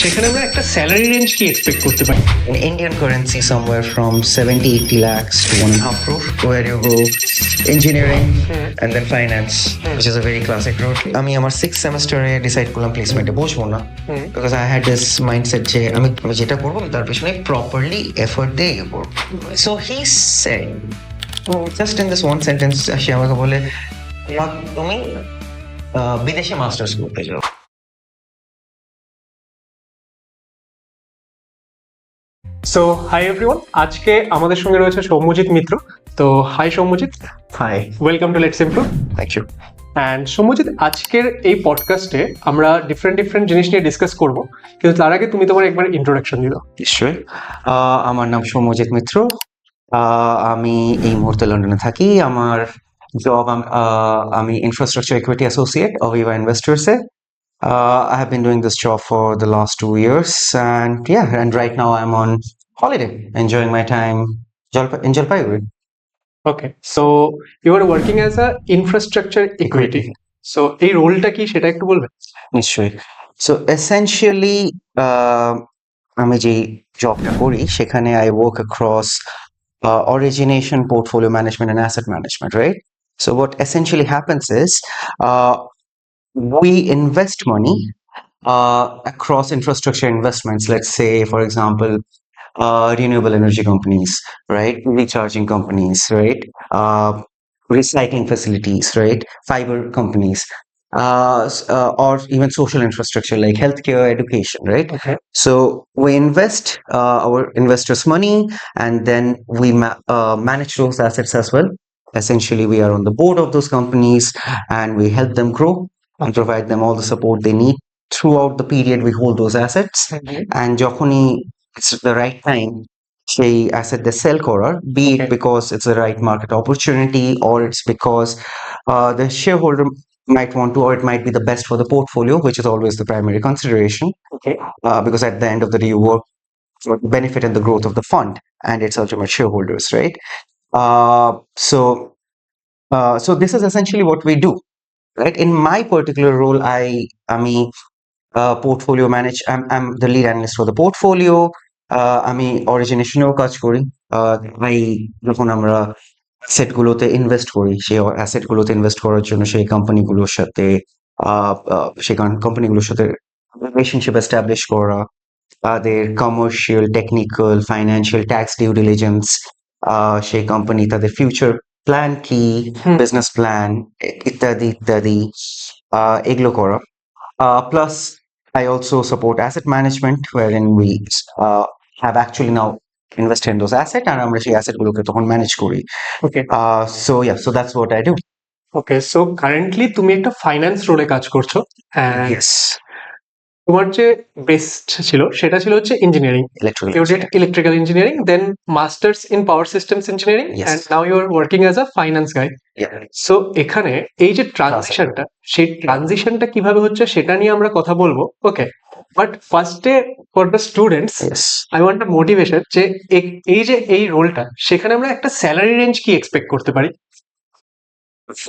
সেখানে আমরা একটা স্যালারি রেঞ্জ কি এক্সপেক্ট করতে পারি? In Indian currency, somewhere from 70-80 lakhs to 1.5 crore, where you go engineering and then finance, which is a very classic route. আমি আমার 6th সেমেস্টারে ডিসাইড করলাম প্লেসমেন্টে বসবো না, because I had this mindset যে আমি যেটা করবো আমি তার পিছনে প্রপারলি এফোর্ট দিয়ে ইয়ে করবো। So he said, just in this one sentence সে আমাকে বলে, তুমি বিদেশে মাস্টার্স করতে যাও। সো হাই এভরিওয়ান, আজকে আমাদের সঙ্গে রয়েছে সৌম্যজিৎ মিত্র। তো hi Soumyajit, hi, welcome to let's improve. Thank you. And Soumyajit, আজকের এই পডকাস্টে আমরা ডিফারেন্ট জিনিস নিয়ে ডিসকাস করব, কিন্তু তার আগে তুমি তোমার একবার ইন্ট্রোডাকশন দিও। নিশ্চয়ই। আমার নাম সৌম্যজিৎ মিত্র। আমি এই মুহূর্তে লন্ডনে থাকি। আমার জব, আমি infrastructure equity associate Aviva Investors A. I have been doing this job for the last 2 years, and yeah, and right now I'm on holiday, enjoying my time in Jalpaiguri. Okay, so you are working as a infrastructure equity. So এই রোলটা কি সেটা একটু বলবে? নিশ্চয়ই। So essentially আমি যে জবটা করি সেখানে I work across origination, portfolio management, and asset management, right? So what essentially happens is we invest money across infrastructure investments. Let's say, for example, renewable energy companies, right? Recharging companies, right? Recycling facilities, right? Fiber companies, or even social infrastructure like healthcare, education, right? Okay. So we invest our investors' money, and then we manage those assets as well. Essentially, we are on the board of those companies, and we help them grow and provide them all the support they need throughout the period we hold those assets. And যখনই it's the right time সেই asset they sell করার, be it Okay. because it's the right market opportunity, or it's because the shareholder might want to, or it might be the best for the portfolio, which is always the primary consideration. Okay. Because at the end of the day, you work for the benefit and the growth of the fund and its ultimate shareholders, right? Uh, so, so this is essentially what we do, right? In my particular role, আমি portfolio manage. I'm the lead analyst for the portfolio. আমি অরিজিনেশনেও কাজ করি। আমি যখন আমরা asset গুলোতে invest করি, সেই অ্যাসেট গুলোতে ইনভেস্ট করার জন্য সেই কোম্পানিগুলোর সাথে সেই কোম্পানিগুলোর সাথে রিলেশনশিপ এস্টাবলিশ করা, তাদের commercial, technical, financial, tax due diligence, সেই কোম্পানি তাদের ফিউচার প্ল্যান কি, বিজনেস প্ল্যান ইত্যাদি ইত্যাদি, এগুলো করা। Plus, I also support asset management, wherein we have actually now invested in those assets, and আমরা সেই asset গুলোকে তখন ম্যানেজ করি। ওকে। So yeah, so that's what I do. Okay, so currently তুমি একটা ফাইন্যান্স রোলে কাজ করছো, and Yes, তোমার যে বেস্ট ছিল সেটা ছিল হচ্ছে engineering. electrical You did engineering. electrical engineering, then masters in power systems engineering, Yes. and now you are working as a finance guy. Yeah. So এখানে এই যে ট্রানজিশনটা, সেই ট্রানজিশনটা কিভাবে হচ্ছে সেটা নিয়ে আমরা কথা বলবো। ওকে, বাট ফার্স্টে for the students Yes. I want a motivation যে এই যে এই রোলটা, সেখানে আমরা একটা স্যালারি রেঞ্জ কি এক্সপেক্ট করতে পারি?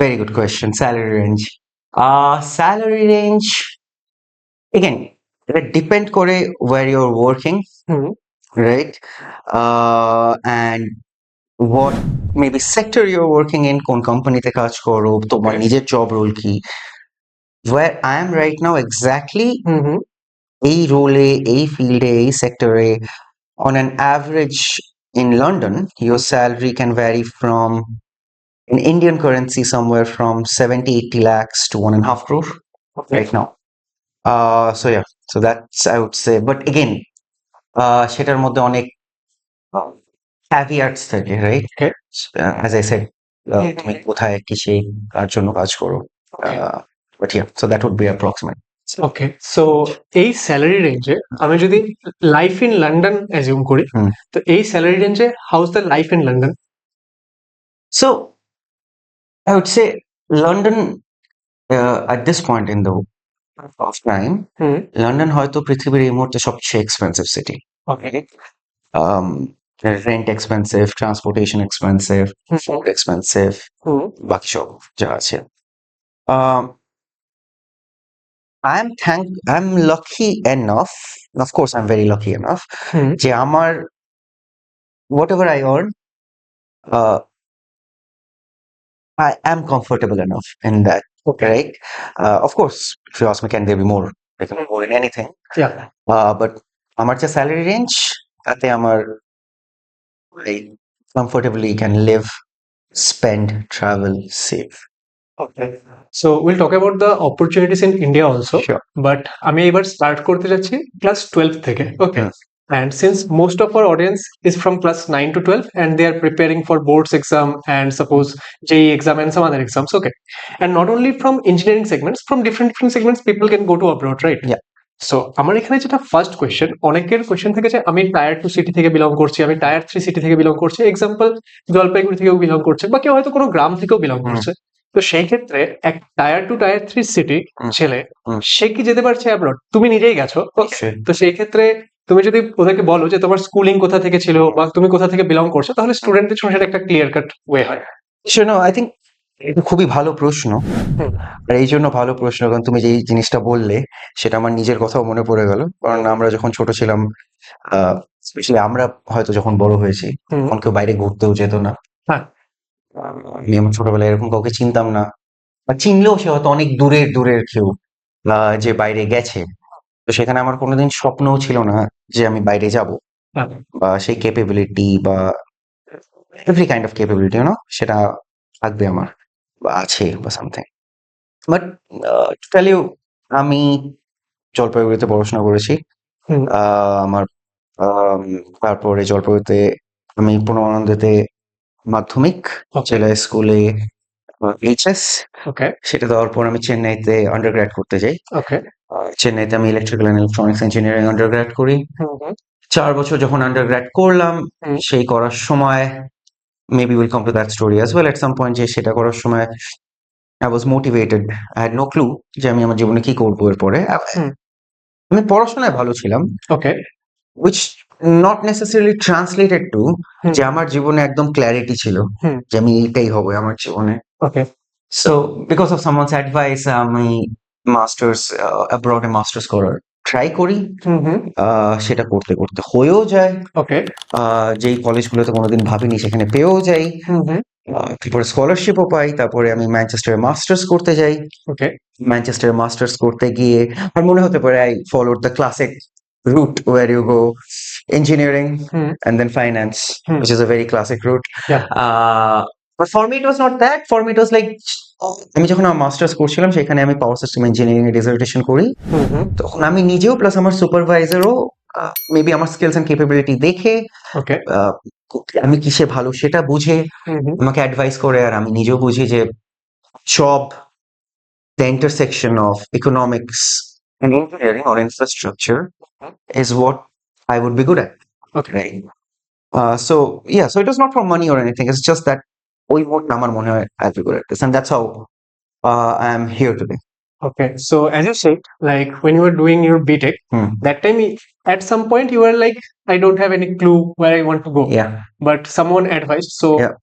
Very good question. Salary range. Salary range. Again, it depend করে where you're working, hmm, right? And what maybe sector you're working in, কোন কোম্পানিতে কাজ করো, তোমার Okay. নিজের জব রোল কি। Where I am right now, exactly হুম হুম, এই রোলে, এই ফিল্ডে, এই সেক্টরে, on an average in London, your salary can vary from, in Indian currency, somewhere from 70-80 lakhs to 1.5 crore okay. right now. So yeah, so that's, I would say, but again, সেটার মধ্যে অনেক caveats থাকে, right? Okay. As I said, তুমি কোথায় কিসে কার জন্য কাজ করো। Okay. But yeah, so that would be approximate. Okay, so এই স্যালারি রেঞ্জে আমি যদি লাইফ ইন লন্ডন অ্যাজিউম করি, হুম। তো এই স্যালারি রেঞ্জে house the life in London? So I would say London, at this point in the of time, hmm, London হয়তো পৃথিবীর এই মুহূর্তে সবচেয়ে expensive city. Okay. Rent expensive, transportation expensive, food expensive, hmm, বাকি সব যা আছে। Um, I'm lucky enough, of course I'm very lucky enough, হুম যে আমার whatever I earn, uh, I am comfortable enough in that, okay right? Of course, if you ask me, can there be more? There can be more in anything. But আমার যে salary range, তাতে আমার I comfortably can live, spend, travel, save. Okay. So we'll talk about the opportunities in India also. Sure. But আমি এবার start করতে যাচ্ছি class 12 থেকে ওকে হুম। and since most of our audience is from class 9 to 12 and they are preparing for boards exam and suppose JEE exam and some other exams, okay, and not only from engineering segments, from different segments people can go to abroad, right? Yeah. So আমার এখানে যেটা first question, অনেকের question থেকে যে আমি tyre 2 city থেকে belong করছি, আমি টায়ার 3 সিটি থেকে বিলং করছি, এক্সাম্পল জলপাইগুড়ি থেকেও বিলং করছে বা কেউ হয়তো কোনো গ্রাম থেকেও বিলং হুম। করছে। তো সেই ক্ষেত্রে এক টায়ার 2 টায়ার 3 সিটি হুম। ছেলে হুম। সে কি যেতে পারছে অ্যাব্রড? তুমি নিজেই গেছো, okay? নিশ্চয়ই। তো সেই ক্ষেত্রে তুমি যদি ওদেরকে বলো যে তোমার স্কুলিং কোথা থেকে ছিল বা তুমি কোথা থেকে বিলং করছো, তাহলে স্টুডেন্টদের জন্য সেটা একটা ক্লিয়ার কাট ওয়ে হয়। I think এটা খুবই ভালো প্রশ্ন। হুম। আর এই জন্য ভালো প্রশ্ন, কারণ তুমি যেই জিনিসটা বললে সেটা আমার নিজের কথাও মনে পড়ে গেল। কারণ আমরা যখন ছোট ছিলাম, স্পেশালি আমরা হয়তো যখন বড় হয়েছি, হুম। তখন কেউ বাইরে ঘুরতেও যেত না। হ্যাঁ। আমি আমার ছোটবেলায় এরকম কাউকে চিনতাম না, বা চিনলেও সে হয়তো অনেক দূরের কেউ, যে বাইরে গেছে। তো সেখানে আমার কোনোদিন স্বপ্নও ছিল না যে আমি বাইরে যাব, হ্যাঁ। বা সেই ক্যাপাবিলিটি বা এভরি কাইন্ড অফ ক্যাপাবিলিটি সেটা থাকবে আমার, বা আছে বা সামথিং। বাট টেল ইউ, আমি জলপাইগুড়িতে পড়াশোনা করেছি। হুম। আমার তারপরে জলপাইগুড়িতে আমি পূর্ণানন্দেতে মাধ্যমিক, Okay. জেলা স্কুলে এইচএস, ওকে সেটা দেওয়ার পর আমি চেন্নাইতে আন্ডারগ্র্যাড করতে যাই। ওকে চেন্নাইতে আমি electrical and electronics engineering undergrad করি। হুম হুম 4 বছর যখন আন্ডারগ্র্যাড করলাম, হুম। সেই করার সময় maybe will come to that story as well at some point, যে সেটা করার সময় I was motivated. I had no clue যে আমি আমার জীবনে কি করবো এরপরে। হুম। আমি পড়াশোনায় ভালো ছিলাম, ওকে which not necessarily translated to হুম। যে আমার জীবনে একদম ক্ল্যারিটি ছিল হুম। যে আমি এইটাই হবে আমার জীবনে। ওকে So because of someone's advice, আমি মাস্টার্স অ্যাব্রডে মাস্টার্স করার ট্রাই করি। হুম হুম সেটা করতে করতে হয়েও যায়। ওকে যেই কলেজগুলোতে কোনোদিন ভাবিনি সেখানে পেয়েও যাই। হুম হুম তারপরে স্কলারশিপও পাই। তারপরে আমি ম্যানচেস্টারে মাস্টার্স করতে যাই। ওকে ম্যানচেস্টারে মাস্টার্স করতে গিয়ে আমার মনে হতে পারে I followed the classic route where you go engineering hmm and then finance, hmm which is a very classic route. Yeah. But for me it was not that. For me it was like, আমি যখন আমার masters করছিলাম সেখানে আমি পাওয়ার system engineering এ dissertation করি। হুম হুম তখন আমি নিজেও প্লাস আমার সুপারভাইজারও মেবি আমার স্কিলস এন্ড ক্যাপাবিলিটি দেখে, ওকে আহ, আমি কিসে ভালো সেটা বুঝে হুম হুম আমাকে অ্যাডভাইস করে, আর আমি নিজেও বুঝি যে job, the intersection of economics and engineering or infrastructure is what I would be good at. Okay Right. So yeah, so it was not for money or anything. It's just that ওই মুহূর্তে আমার মনে হয় I'll be good at this, and that's how I am here today. Okay, so as you said, like when you were doing your BTech, Hmm. that time at some point you were like, I don't have any clue where I want to go, Yeah. but someone advised. So Yeah.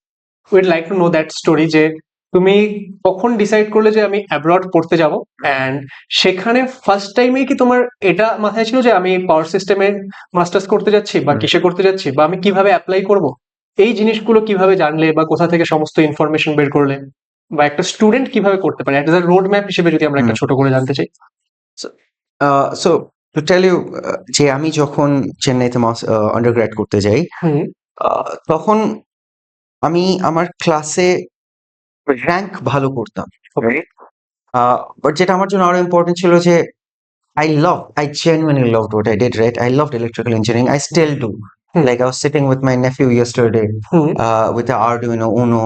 we'd like to know that story যে তুমি কখন decide করলে যে আমি abroad পড়তে যাব, and সেখানে first টাইমে কি তোমার এটা মাথায় ছিল যে আমি পাওয়ার সিস্টেমে মাস্টার্স করতে যাচ্ছি বা হুম। কিসে করতে যাচ্ছি বা আমি কিভাবে অ্যাপ্লাই করব, এই জিনিসগুলো কিভাবে জানলে বা কোথা থেকে সমস্ত ইনফরমেশন বের করলে, বা একটা স্টুডেন্ট কিভাবে করতে পারে অ্যাজ আ রোড ম্যাপ হিসেবে যদি আমরা একটা ছোট করে জানতে চাই। So to tell you, যে আমি যখন চেন্নাইতে আন্ডারগ্র্যাড করতে যাই, হুম তখন আমি আমার ক্লাসে র্যাঙ্ক ভালো করতাম, বাট যেটা আমার জন্য আরো ইম্পর্টেন্ট ছিল যে I genuinely loved what I did, right? I loved electrical engineering. I still do. Hmm. Like I was sitting with my nephew yesterday, hmm with the Arduino Uno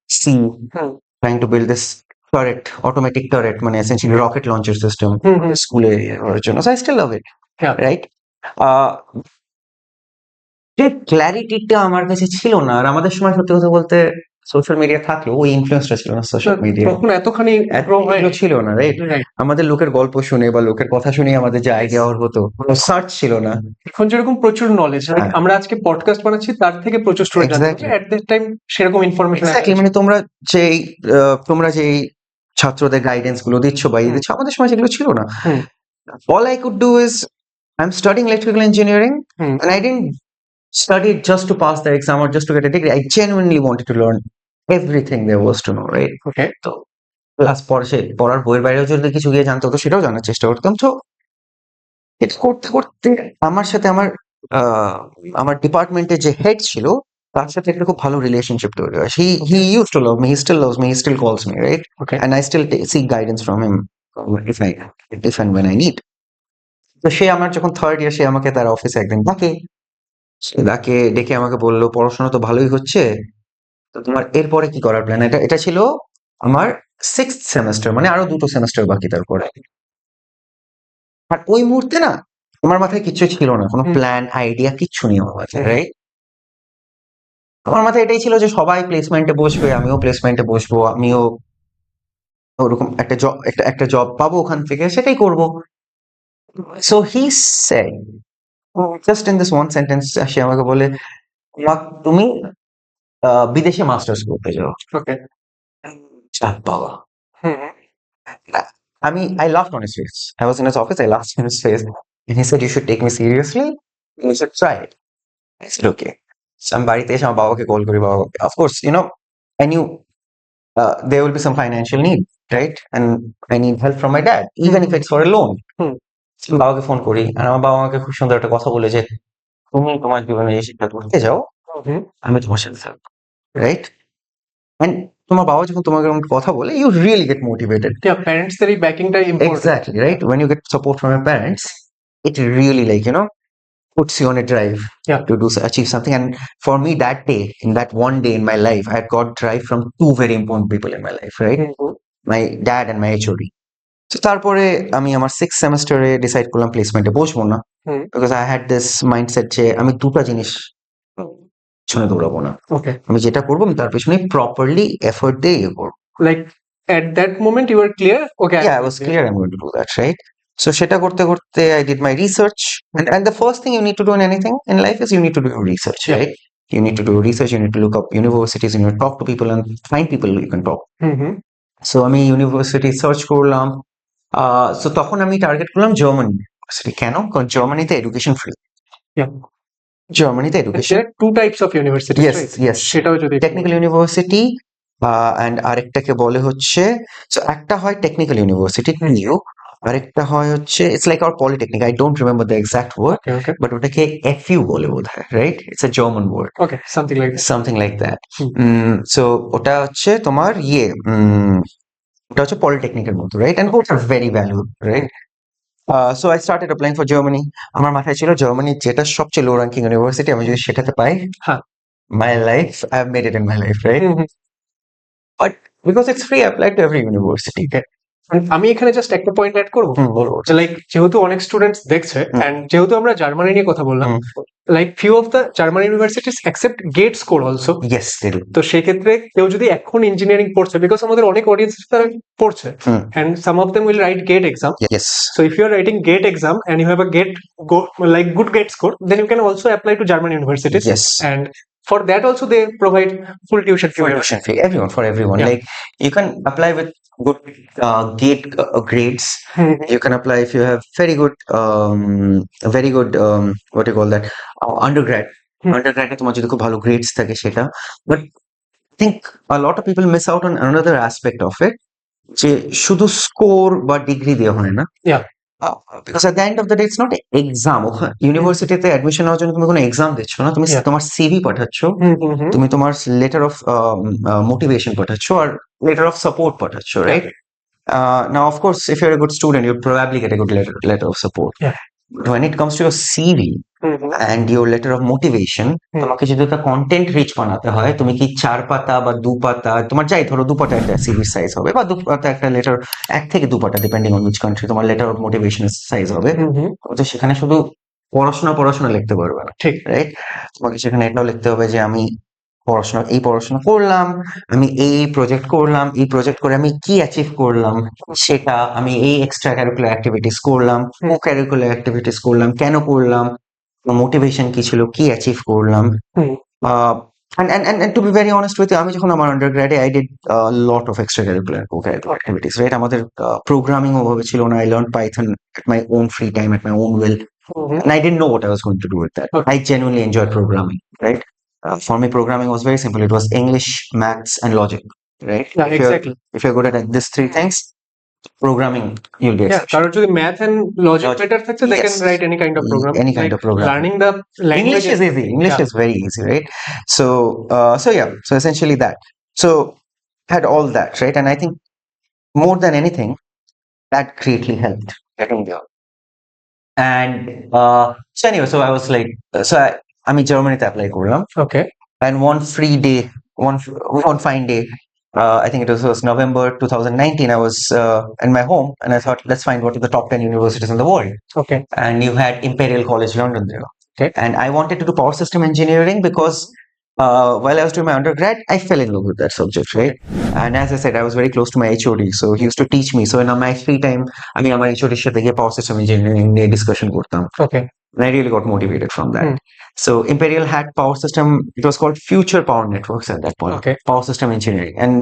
C, hmm trying to build this turret, automatic turret, মানে essentially rocket launcher system, হুম হুম স্কুলে করার জন্য। So I still love it, Yeah. right? যে ক্ল্যারিটিটা আমার কাছে ছিল না, আর আমাদের সময় সত্যি কথা বলতে সোশ্যাল মিডিয়া থাকলেও ওই ইনফ্লুয়েন্সটা ছিল না সোশ্যাল মিডিয়া, তখন এতখানি grow হয়নি। ছিল না, রাইট? Right. আমাদের লোকের গল্প শুনে বা লোকের কথা শুনে আমাদের যে আইডিয়া হতো, সার্চ ছিল না। এখন যেরকম প্রচুর নলেজ, হ্যাঁ। আমরা আজকে পডকাস্ট বানাচ্ছি তার থেকে প্রচুর স্টুডেন্ট জানতে Exactly. এট দ্যাট টাইম সেরকম ইনফরমেশন এক্স্যাক্টলি, মানে তোমরা যেই ছাত্রদের গাইডেন্স গুলো দিচ্ছ বা ইয়ে দিচ্ছ, আমাদের সময় যেগুলো ছিল না। all I could do is I'm studying electrical engineering, Hmm. and I didn't study it just to pass the exam or just to get a degree. I genuinely wanted to learn everything there was to know, right? Okay. তো class পড়ার বইয়ের বাইরেও যদি কিছু গিয়ে জানতে হতো সেটাও জানার চেষ্টা করতাম। তো এটা করতে করতে আমার সাথে আমার ডিপার্টমেন্টের যে হেড ছিল তার সাথে একটা খুব ভালো রিলেশনশিপ তৈরি হয়। He used to love me, he still loves me, he still calls me, right? Okay. And I still seek guidance from him if and when I need. তো সে আমার যখন থার্ড ইয়ার, সে আমাকে তার অফিসে একদিন ডেকে আমাকে বললো, পড়াশোনা তো ভালোই হচ্ছে, তো তোমার এরপরে কি করার প্ল্যান? এটা ছিল আমার 6th সেমেস্টার, মানে আরো 2টো সেমেস্টার বাকি তারপরে। আর ওই মুহূর্তে না আমার মাথায় কিচ্ছু ছিল না, কোনো হুম। প্ল্যান আইডিয়া কিচ্ছু নেই আমার মাথায়, হুম। রাইট? আমার মাথায় এটাই ছিল যে সবাই প্লেসমেন্টে বসবে, আমিও প্লেসমেন্টে বসবো, আমিও ওরকম একটা জব পাবো ওখান থেকে, সেটাই করবো। So he said, just in this one sentence, সে আমাকে বলে, তুমি বিদেশে মাস্টার্স করতে যাও। Okay. চাপ বাবা। Hmm. I laughed on his face. I was in his office, I laughed on his face. And he said, you should take me seriously. You should try it. I said, okay. So আমি বাড়িতে এসে আমার বাবাকে call করি, বাবাকে, of course, I knew there will be some financial need, right? And I need help from my dad, even if it's for a loan. Hmm. So বাবাকে phone করি, আর আমার বাবা আমাকে খুব সুন্দর একটা কথা বলে যে, তুমি তোমার জীবনে এই শিক্ষা করতে যাও, Hmm. আমি তোমার সাথে থাকবো, রাইট? And তোমার বাবা যখন তোমাকে এরকম কথা বলে, you really get motivated. Yeah, parents their backing টা important. Exactly, right? When you get support from your parents, it really, like, puts you on a drive Yeah. to achieve something. And for me, that day, in that one day in my life, I had got drive from two very important people in my life, right? Mhm. My dad and my HOD. So তারপরে আমি আমার 6th সেমেস্টারে decide করলাম প্লেসমেন্টে বসবো না, hmm. Because I had this mindset যে আমি দুটো জিনিস পিছনে দৌড়াবো না, Okay. আমি যেটা করবো আমি তার পিছনে প্রপারলি এফোর্ট দিয়ে ইয়ে করবো। Like at that moment you were clear. Okay. Yeah, I was clear I'm going to do that, right? So সেটা করতে করতে I did my research, and the first thing you need to do in anything in life is you need to do your research, Yeah. right? You need to do research, you need to look up universities, you need to talk to people and find people you can talk. Mm-hmm. So আমি university search করলাম, so তখন আমি target করলাম German university. কেন? কারণ জার্মানিতে education free. Yeah. জার্মানিতে education, There are two types of universities, yes, right? yes, সেটাও যদি টেকনিক্যাল ইউনিভার্সিটি অ্যান্ড আরেকটাকে বলে হচ্ছে, সো একটা হয় টেকনিক্যাল ইউনিভার্সিটি নিউ, আরেকটা হয় হচ্ছে it's like our polytechnic, I don't remember the exact word, Okay, okay. But ওটাকে এফইউ বলে বোধহয়, right? It's a German word, Okay, something like that. Something like that. Hmm. So ওটা হচ্ছে তোমার ওটা হচ্ছে পলিটেকনিকের মতো, right? And both are very value, right? So I started applying for Germany. আমার মাথায় ছিল জার্মানি যেটা সবচেয়ে লো র্যাঙ্কিং ইউনিভার্সিটি, আমি যদি সেটাতে পাই, হ্যাঁ। my life, I've made it in my life, right? Mhm. But because it's free, I applied to every university. Okay. আমি এখানে জাস্ট একটা পয়েন্ট অ্যাড করবো, বলো। যে লাইক যেহেতু অনেক স্টুডেন্টস দেখছে এন্ড যেহেতু আমরা জার্মানি নিয়ে কথা বললাম, like few of the German universities accept GATE score also. Yes, they do. তো সেই ক্ষেত্রে কেউ যদি এখন ইঞ্জিনিয়ারিং পড়ছে, বিকজ আমাদের অনেক অডিয়েন্স তারা পড়ছে, and some of them will write GATE exam. Yes. So if you are writing GATE exam and you have a good GATE score, then you can also apply to German universities. Yes. And for that also they provide full tuition fee. For tuition fee, for everyone. Yeah. Like you can apply with good GATE grades. Mhm. You can apply if you have very good, what do you call that? Undergrad. Hmm. Undergrad এ তোমার যদি খুব ভালো grades থাকে সেটা. But I think a lot of people miss out on another aspect of it. যে শুধু score বা degree দিয়ে হয় না। Yeah. Because at the end of the day, it's not exam. ইউনিভার্সিটিতে অ্যাডমিশন হওয়ার জন্য তুমি কোনো এক্সাম দিচ্ছ না, তুমি Yeah. তোমার সিভি পাঠাচ্ছ, Mhm. তুমি তোমার লেটার অফ মোটিভেশন পাঠাচ্ছ আর লেটার অফ সাপোর্ট পাঠাচ্ছ, right? Now of course if you're a good student you'll probably get a good letter of support. Yeah. But when it comes to your CV Mhm. and your letter of motivation, তোমাকে যদি একটা content rich বানাতে হয়, তুমি কি 4 পাতা বা 2 পাতা, তোমার যাই ধরো 2 পাতা একটা সিভি সাইজ হবে, বা 2 পাতা একটা লেটার, 1 থেকে 2 পাতা ডিপেন্ডিং অন উইচ কান্ট্রি, তোমার লেটার অফ মোটিভেশন সাইজ হবে। Mhm. তো সেখানে শুধু পড়াশোনা লিখতে পারবে না, ঠিক। রাইট? তোমাকে সেখানে এটাও লিখতে হবে যে আমি পড়াশোনা করলাম, আমি এই প্রজেক্ট করলাম, এই প্রজেক্ট করে আমি কি অ্যাচিভ করলাম, সেটা আমি এই এক্সট্রা ক্যারিকুলার অ্যাক্টিভিটিস করলাম, কো ক্যারিকুলার অ্যাক্টিভিটিস করলাম, কেন করলাম, মোটিভেশন কি ছিল, কি অ্যাচিভ করলাম, হুম। And to be very honest with you, আমি যখন আমার undergrad I did a lot of extracurricular and co-curricular activities, right? আমাদের programming ওভাবে ছিল না. I learned Python at my own free time, at my own will, and I didn't know what I was going to do with that. Okay. I genuinely enjoyed programming, right? For me, programming was very simple. It was English, maths, and logic, right? Yeah, exactly. If you're good at these three things, programming you'll be Yeah, exceptional. কারোর যদি math and logic Logic. Better থাকছে they can Yes. write any kind of program. Any kind of program. Learning the English language is easy. English Yeah. is very easy, right? So yeah. So essentially that. So had all that, right? And I think more than anything, that greatly helped getting there. And so anyway, so I was like, I'm in Germany to apply program. Okay. And one free day, one fine day, I think it was November 2019. I was in my home, and I thought, let's find what are the top 10 universities in the world. Okay. And you had Imperial College London there. Okay. And I wanted to do power system engineering because while I was doing my undergrad, I fell in love with that subject, right? And as I said, I was very close to my HOD, so he used to teach me. So in my free time, I mean, my HOD সাথে গিয়ে power system engineering নিয়ে discussion করতাম. Okay. And I really got motivated from that. Hmm. So Imperial had power system, it was called Future Power Networks at that point. Okay. Power system engineering. And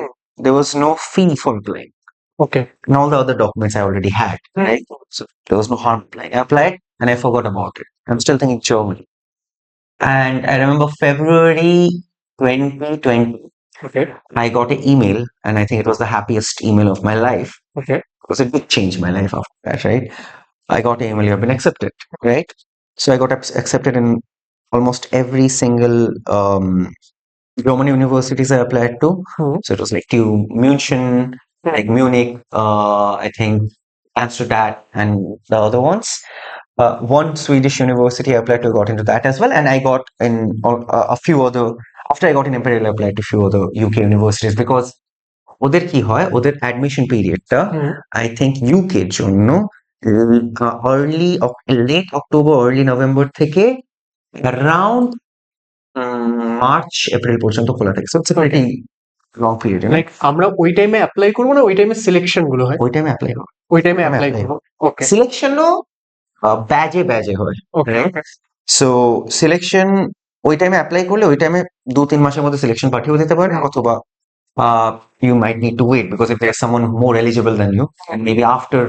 there was no fee for applying. Okay. And all the other documents I already had, right? So there was no harm applying. I applied and I forgot about it. I'm still thinking Germany. And I remember February 2020, Okay. I got an email, and I think it was the happiest email of my life Okay. because it did change my life after that, right? I got an email, you have been accepted, right? So I got accepted in almost every single German universities I applied to. Hmm. So it was like TU München, like Munich, I think Amsterdam, and the other ones. One Swedish university I applied to, got into that as well, and I got in a few other. After I got in Imperial, I applied to a few other UK universities because ওদের কি হয়, ওদের admission periodটা Hmm. I think UK এর জন্য late October, early November থেকে around March, April পর্যন্ত খোলা থাকে. So it's a pretty long period, you know? Like আমরা ওই টাইমে অ্যাপ্লাই করবো না ওই টাইমে সিলেকশন গুলো হয় ওই টাইমে অ্যাপ্লাই করো. ওই টাইমে time এ অ্যাপ্লাই apply করবো ওকে সিলেকশনও ব্যাজে হয়. ওকে সো সিলেকশন ওই টাইমে অ্যাপ্লাই করলে ওই টাইমে 2-3 মাসের মধ্যে সিলেকশন পাঠিয়ে দিতে পারে, অথবা you might need to wait because if there is someone more eligible than you, and maybe after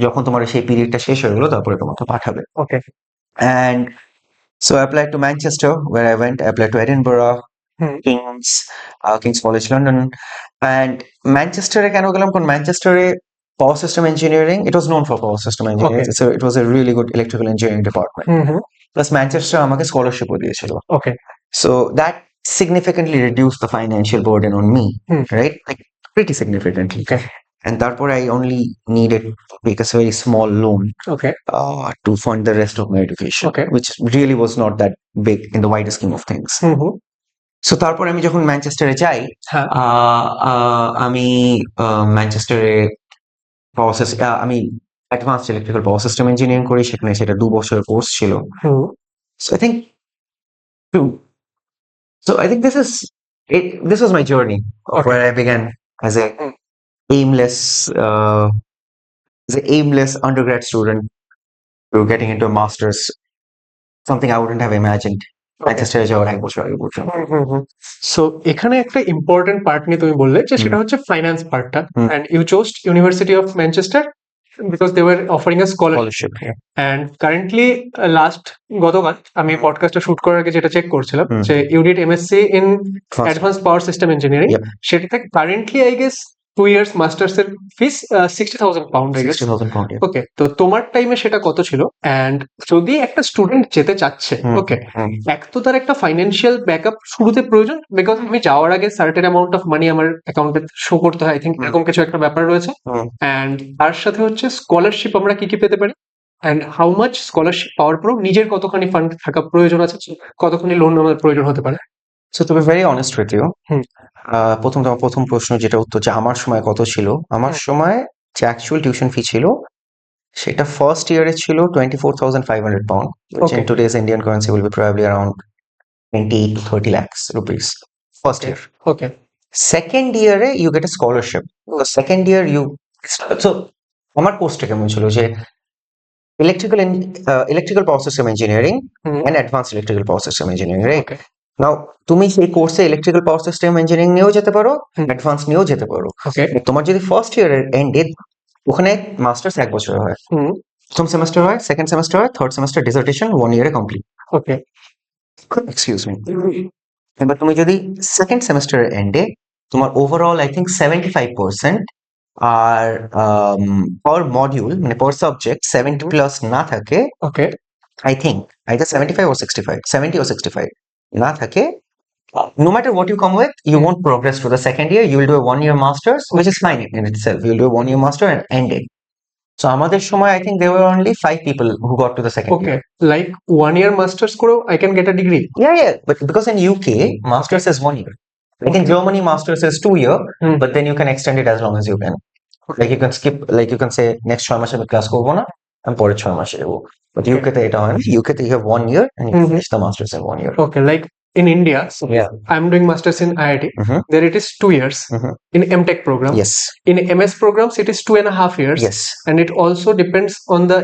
যখন তোমার সেই পিরিয়ডটা শেষ হয়ে গেলো তারপরে তোমাকে পাঠাবে. ওকে And so I applied to Manchester, where I went. I applied to Edinburgh, King's College London, and Manchester কেন গেলাম, কারণ ম্যানচেস্টারে power system engineering, it was known for power system engineering. Okay. So it was a really good electrical engineering department. Hmm Plus Manchester আমাকে স্কলারশিপও দিয়েছিল. ওকে So that significantly reduced the financial burden on me, right? Like pretty significantly. Okay. And therefore I only needed to take a very small loan okay to fund the rest of my education, Okay. which really was not that big in the wider scheme of things. Hmm So তারপর আমি যখন ম্যানচেস্টারে যাই, হ্যাঁ আমি ম্যানচেস্টারে আমি advanced electrical power system engineering করি. সেখানে সেটা 2 বছরের কোর্স ছিল. হুম So I think this is it. This was my journey of Okay. where I began as a aimless undergrad student to getting into a master's, something I wouldn't have imagined. ম্যানচেস্টারে যাওয়ার 1 বছর আগে পর্যন্ত. So এখানে একটা important part নিয়ে তুমি বললে যে সেটা হচ্ছে ফাইন্যান্স পার্টটা hmm. And you chose university of Manchester because they were offering a scholarship Scholarship. And currently গতকাল আমি পডকাস্টটা শুট করার আগে যেটা চেক করছিলাম হুম। যে you did MSc in advance power system engineering Yep. সেটাতে currently I guess 2 years masters এর fees 60,000 pound I guess 60,000 pound. Yeah. Okay তো তোমার টাইমে সেটা কত ছিল এন্ড যদি একটা স্টুডেন্ট যেতে চাচ্ছে হুম, ওকে হুম। এক তো তার একটা ফাইন্যান্সিয়াল ব্যাকআপ শুরুতে প্রয়োজন বিকজ আমি যাওয়ার আগে সার্টেন অ্যামাউন্ট অফ মানি আমার অ্যাকাউন্টে শো করতে হয় আই থিঙ্ক এরকম কিছু একটা ব্যাপার রয়েছে হুম। এন্ড তার সাথে হচ্ছে স্কলারশিপ আমরা কি কি পেতে পারি এন্ড হাউ মাচ স্কলারশিপ পাওয়ার পরও নিজের কতখানি ফান্ড থাকা প্রয়োজন আছে কতখানি লোন নেওয়ার প্রয়োজন হতে পারে So to be very honest with you, হুম। প্রথম প্রশ্ন যেটা উত্তর যে আমার সময় কত ছিল, আমার সময় যে অ্যাকচুয়াল টিউশন ফি ছিল সেটা ফার্স্ট ইয়ারে ছিল 24,500 pound, which in Okay. today's Indian currency will be probably around 20 to 30 lakhs rupees. First year. Okay Second year you get a scholarship. The second year so আমার কোর্সটা কেমন ছিল যে electrical power system engineering hmm and advanced electrical power system engineering, right? ওকে নাও তুমি সেই কোর্সে electrical power system engineering নিয়েও যেতে পারো, হুম। অ্যাডভান্স নিয়েও যেতে পারো। Okay. তোমার যদি ফার্স্ট ইয়ারের এন্ডে ওখানে মাস্টার্স 1 বছর হয়, হুম। প্রথম সেমেস্টার হয়, সেকেন্ড সেমেস্টার হয়, থার্ড সেমেস্টার ডিসার্টেশন 1 ইয়ারে কমপ্লিট। Okay. Excuse me. এবার তুমি যদি সেকেন্ড সেমেস্টারের এন্ডে তোমার ওভারঅল আই থিঙ্ক 75% আর পার মডিউল মানে পার সাবজেক্ট 70 প্লাস না থাকে, Okay. I think either 75 or 65, 70 or 65 না থাকে, no matter what you come with, you won't progress to the second year. You will do a 1 year masters, which is fine in itself. You'll do a 1 year master and end it. So আমাদের সময় I think there were only 5 people who got to the second year. Okay. Like 1 year masters করেও I can get a degree. Yeah, but because in UK masters is 1 year. Like in Germany masters is 2 year, Hmm. but then you can extend it as long as you can. Like you can skip, like you can say next 6 মাসে আমি class করবো না, আমি পরের 6 মাসে যাবো। But UK তে এটা হয় না। UK তে you have 1 year and you Mhm. finish the masters in 1 year. Okay. Like in India, Yeah. I'm doing masters in IIT. Mhm. There it is 2 years. Mhm. In MTech program. Yes. In MS programs, it is 2.5 years. Yes. And it also depends on the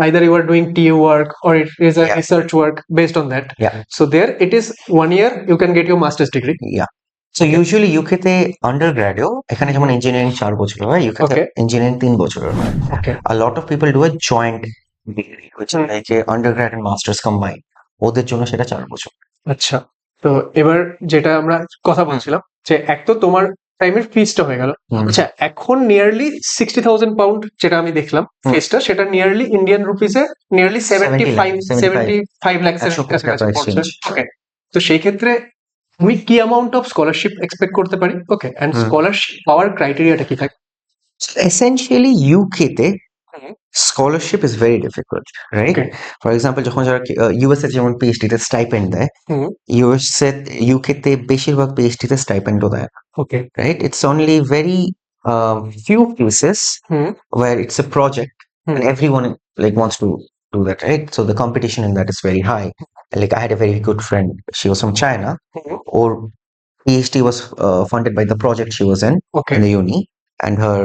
either you are doing TA work or it is a Yeah. research work based on that. Yeah. So there it is 1 year you can get your master's degree. Yeah. So usually UK তে undergrad এও এখানে যেমন engineering 4 বছর হয়, UK তে Okay. Engineering 3 বছরের হয়। Okay. A lot of people do a joint degree, which is like a undergrad and masters combined. ওদের জন্য সেটা 4 বছর। আচ্ছা, তো এবার যেটা আমরা কথা বলছিলাম যে এক তো তোমার টাইমের ফিসটা হয়ে গেল। হুম। আচ্ছা, এখন নিয়ারলি 60,000 পাউন্ড যেটা আমি দেখলাম হুম। ফিসটা, সেটা নিয়ারলি ইন্ডিয়ান রুপিসে নিয়ারলি 75 লাখস এর 100 কোটি কাছাকাছি টাকা পড়ছে। exchange। ওকে, তো সেই ক্ষেত্রে আমি কি অ্যামাউন্ট অফ স্কলারশিপ এক্সপেক্ট করতে পারি? ওকে, এন্ড হুম। স্কলারশিপ পাওয়ার ক্রাইটেরিয়াটা কি থাকে? Essentially UK তে হুম। scholarship is very difficult, right? Okay. For example, যখন যারা US এ যেমন PhD তে স্টাইপেন্ড দেয়, হুম। UK তে বেশিরভাগ PhD তে স্টাইপেন্ডও দেয়, ওকে। right? It's only very few cases hmm. where it's a project and everyone like wants to do that, right? So the competition in that is very high. Like I had a very good friend, she was from China, hmm. or PhD was funded by the project she was in Okay. the uni, and her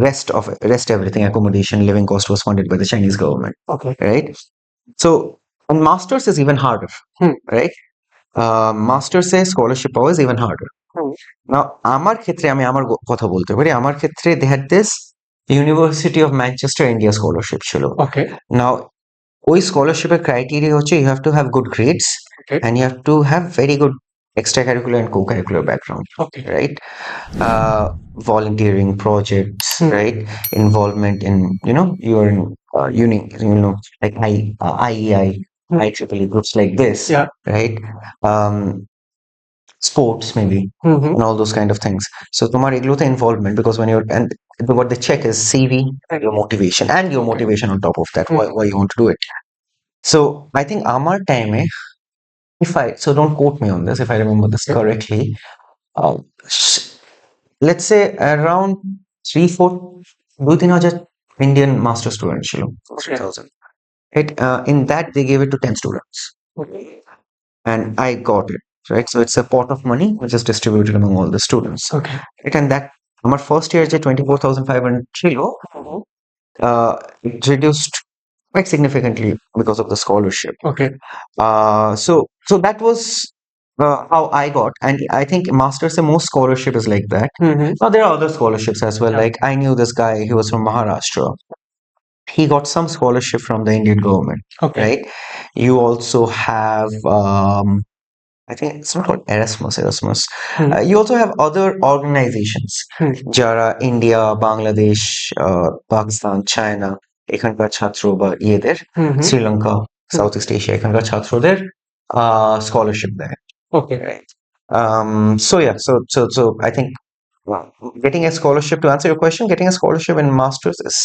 rest everything, accommodation, living cost was funded by the Chinese government, Okay. right? So and masters is even harder, right? Masters A scholarship পাওয়া is even harder. Now আমার ক্ষেত্রে আমি আমার কথা বলতে পারি, আমার ক্ষেত্রে they had this University of Manchester India scholarship ছিল। ওকে। Now ওই স্কলারশিপের ক্রাইটেরিয়া হচ্ছে you have to have good grades Okay. and you have to have very good extracurricular and co-curricular background, Okay. right? Volunteering projects, right? Involvement in, you're in uni, like IEI, IEEE groups like this, Yeah. right? Sports maybe, and all those kind of things. So তোমার এগুলোতে involvement, because when you're, and what they check is CV and your motivation, Okay. motivation on top of that, why you want to do it. So I think আমার টাইমে, so don't quote me on this, if I remember this correctly, let's say around 2-3 হাজার Indian master students ছিল, 3,000. In that they gave it to 10 students, and I got it, right? So it's a pot of money which is distributed among all the students, Okay. right? And that আমার first year যে 24,500 ছিল, it reduced quite significantly because of the scholarship. Okay. So that was how I got, and I think masters and most scholarship is like that. Now there are other scholarships as well. Yeah. Like I knew this guy, he was from Maharashtra. He got some scholarship from the Indian government, Okay. right? You also have, I think it's not called Erasmus. You also have other organizations, যারা India, Bangladesh, Pakistan, China এখানকার ছাত্র বা ইয়েদের, Sri Lanka, south east Asia এখানকার ছাত্রদের scholarship দেয়। Okay. Right. So I think getting a scholarship, to answer your question, getting a scholarship in masters is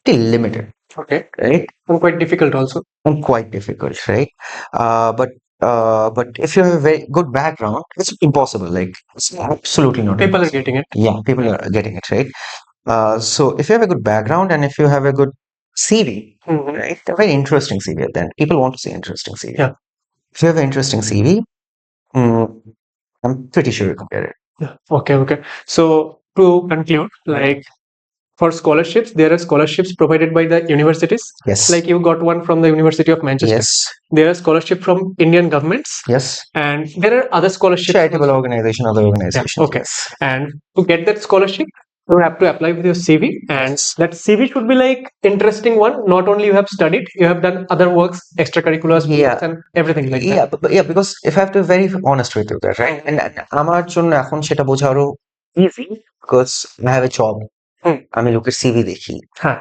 still limited, Okay. right? And quite difficult also. And quite difficult, right? But if you have a very good background, it's impossible. Like it's absolutely not. People are impossible. getting it. Yeah, people are getting it, right? So if you have a good background and if you have a good CV, right? A very interesting CV, then people want to see interesting CV. Yeah. If you have an interesting CV, I'm pretty sure you can get it. Yeah. Okay. So to conclude, like for scholarships, there are scholarships provided by the universities. Yes. Like you got one from the University of Manchester. Yes. There are scholarship from Indian governments, Yes. and there are other scholarships. Charitable also. organization, other organizations. okay. Yes. And to get that scholarship, you have to apply with your CV, and that CV should be like interesting one. Not only you have studied, you have done other works, extracurriculars, Yeah. and everything like Yeah, that. yeah, because if I have to be very honest with you there, right? And আমার জন্য এখন সেটা বোঝা আরো easy because I have a job. আমি লোকের CV দেখি। হ্যাঁ।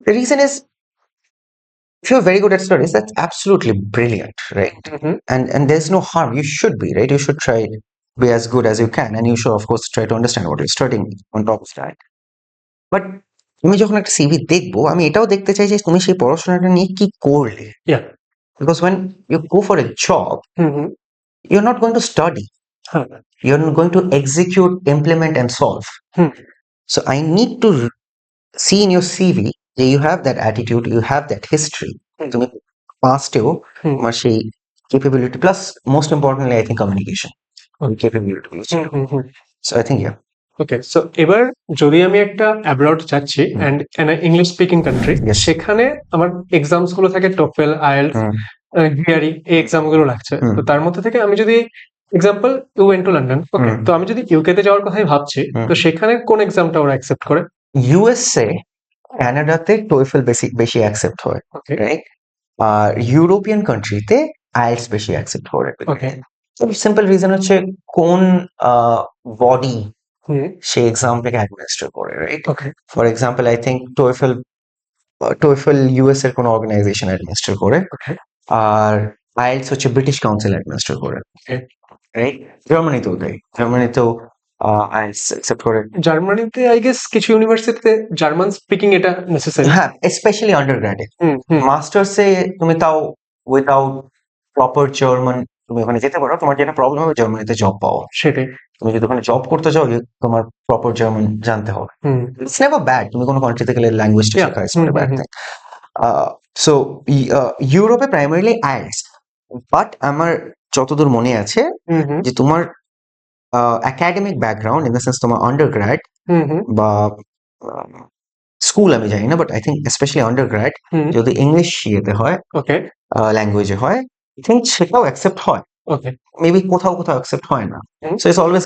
The reason is, if you're very good at studies, that's absolutely brilliant, right? And there's no harm. You should be, right? You should try be as good as you can, and you should of course try to understand what you're studying on top of that. But তুমি যখন একটা CV দেখবো, আমি এটাও দেখতে চাই যে তুমি সেই পড়াশোনাটা নিয়ে কি করলে। Yeah. Because when you go for a job, you're not going to study. You're going to execute, implement, and solve. So I need to see in your CV that you have that attitude, you have that history. তুমি পাস্টেও তোমার সেই capability, plus most importantly, I think communication capability. So I think yeah. Okay, so এবার যদি আমি একটা abroad যাচ্ছি and English speaking country, Yes. সেখানে আমার এক্সামস গুলো থাকে টোফেল, আইএলটিএস, জিআরই, এই এক্সাম গুলো লাগছে। তো তার মধ্যে থেকে আমি যদি example you went to London, okay, তো আমি যদি ইউকে তে যাওয়ার কথাই ভাবছি, তো সেখানে কোন এক্সামটা ওরা অ্যাকসেপ্ট করে? USA, কানাডাতে টোয়েফেল বেশি অ্যাকসেপ্ট হয়, ওকে, রাইট? আর ইউরোপিয়ান কান্ট্রিতে আইএলটিএস বেশি অ্যাকসেপ্ট করে। ওকে, সিম্পল রিজন হচ্ছে কোন বডি সেই এক্সামটাকে অ্যাডমিনিস্টার করে, রাইট? Okay, for example, I think TOEFL US এর কোনো অর্গানাইজেশন অ্যাডমিনিস্টার করে, ওকে, আর আইএলটিএস হচ্ছে ব্রিটিশ কাউন্সিল অ্যাডমিনিস্টার করে, ওকে। রাইট? জার্মানিতেও তাই, জার্মানিতেও আইএলটিএস অ্যাকসেপ্ট করে। জার্মানিতে আই গেস কিছু ইউনিভার্সিটিতে জার্মান স্পিকিং এটা নেসেসারি। হ্যাঁ, স্পেশালি আন্ডারগ্র্যাডে। মাস্টার্সে তুমি তাও উইদাউট প্রপার জার্মান তুমি ওখানে যেতে পারো, তোমার যেটা প্রবলেম হবে জার্মানিতে জব পাওয়া। সেটাই। তুমি যদি ওখানে জব করতে চাও, তোমার প্রপার জার্মান জানতে হবে। ইটস নেভার ব্যাড, তুমি কোনো কান্ট্রিতে গেলে ল্যাঙ্গুয়েজটা শেখা it's not bad thing. So ইউরোপে প্রাইমারিলি আইএলটিএস, বাট আমার যতদূর মনে আছে যে তোমার academic background, in the sense তোমার আন্ডারগ্র্যাড বা স্কুল আমি জানি না, but I think specially undergrad যদি ইংলিশ ইয়েতে হয়, ওকে, ল্যাঙ্গুয়েজে হয়, আই থিঙ্ক সেটাও অ্যাকসেপ্ট হয়। ওকে, মেবি কোথাও কোথাও অ্যাকসেপ্ট হয় না। So it's always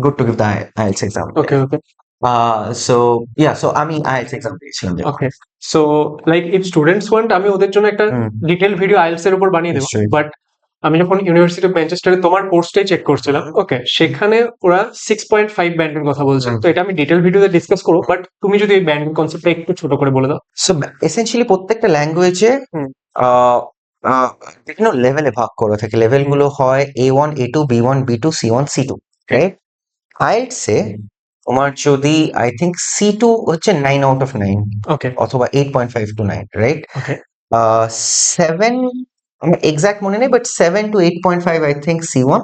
good to give the IELTS exam. Okay, okay, so আমি আইএলটিএস এক্সাম দিয়েছিলাম। Okay. So like if students want, আমি ওদের জন্য একটা ডিটেইল ভিডিও আইএলটিএস এর উপর বানিয়ে দেবো। নিশ্চয়ই। বাট আমি যখন ইউনিভার্সিটি অফ ম্যানচেস্টারে তোমার কোর্সটাই চেক করছিলাম, ওকে, সেখানে ওরা 6.5 ব্যান্ডের কথা বলছে। তো এটা আমি ডিটেইল ভিডিওতে ডিসকাস করবো, বাট তুমি যদি এই ব্যান্ড কনসেপ্টটা একটু ছোট করে বলে দাও। সো এসেনশিয়ালি প্রত্যেকটা ল্যাঙ্গুয়েজে বিভিন্ন লেভেলে ভাগ করা থাকে। লেভেলগুলো হয় A1, A2, B1, B2, C1, C2, right? আইএলটিএসে তোমার যদি আই থিঙ্ক C2 হচ্ছে 9 আউট অফ 9, ওকে, অথবা 8.5 to 9, রাইট? ওকে, 7 আমার এক্সাক্ট মনে নেই, but 7 to 8.5 I think C1,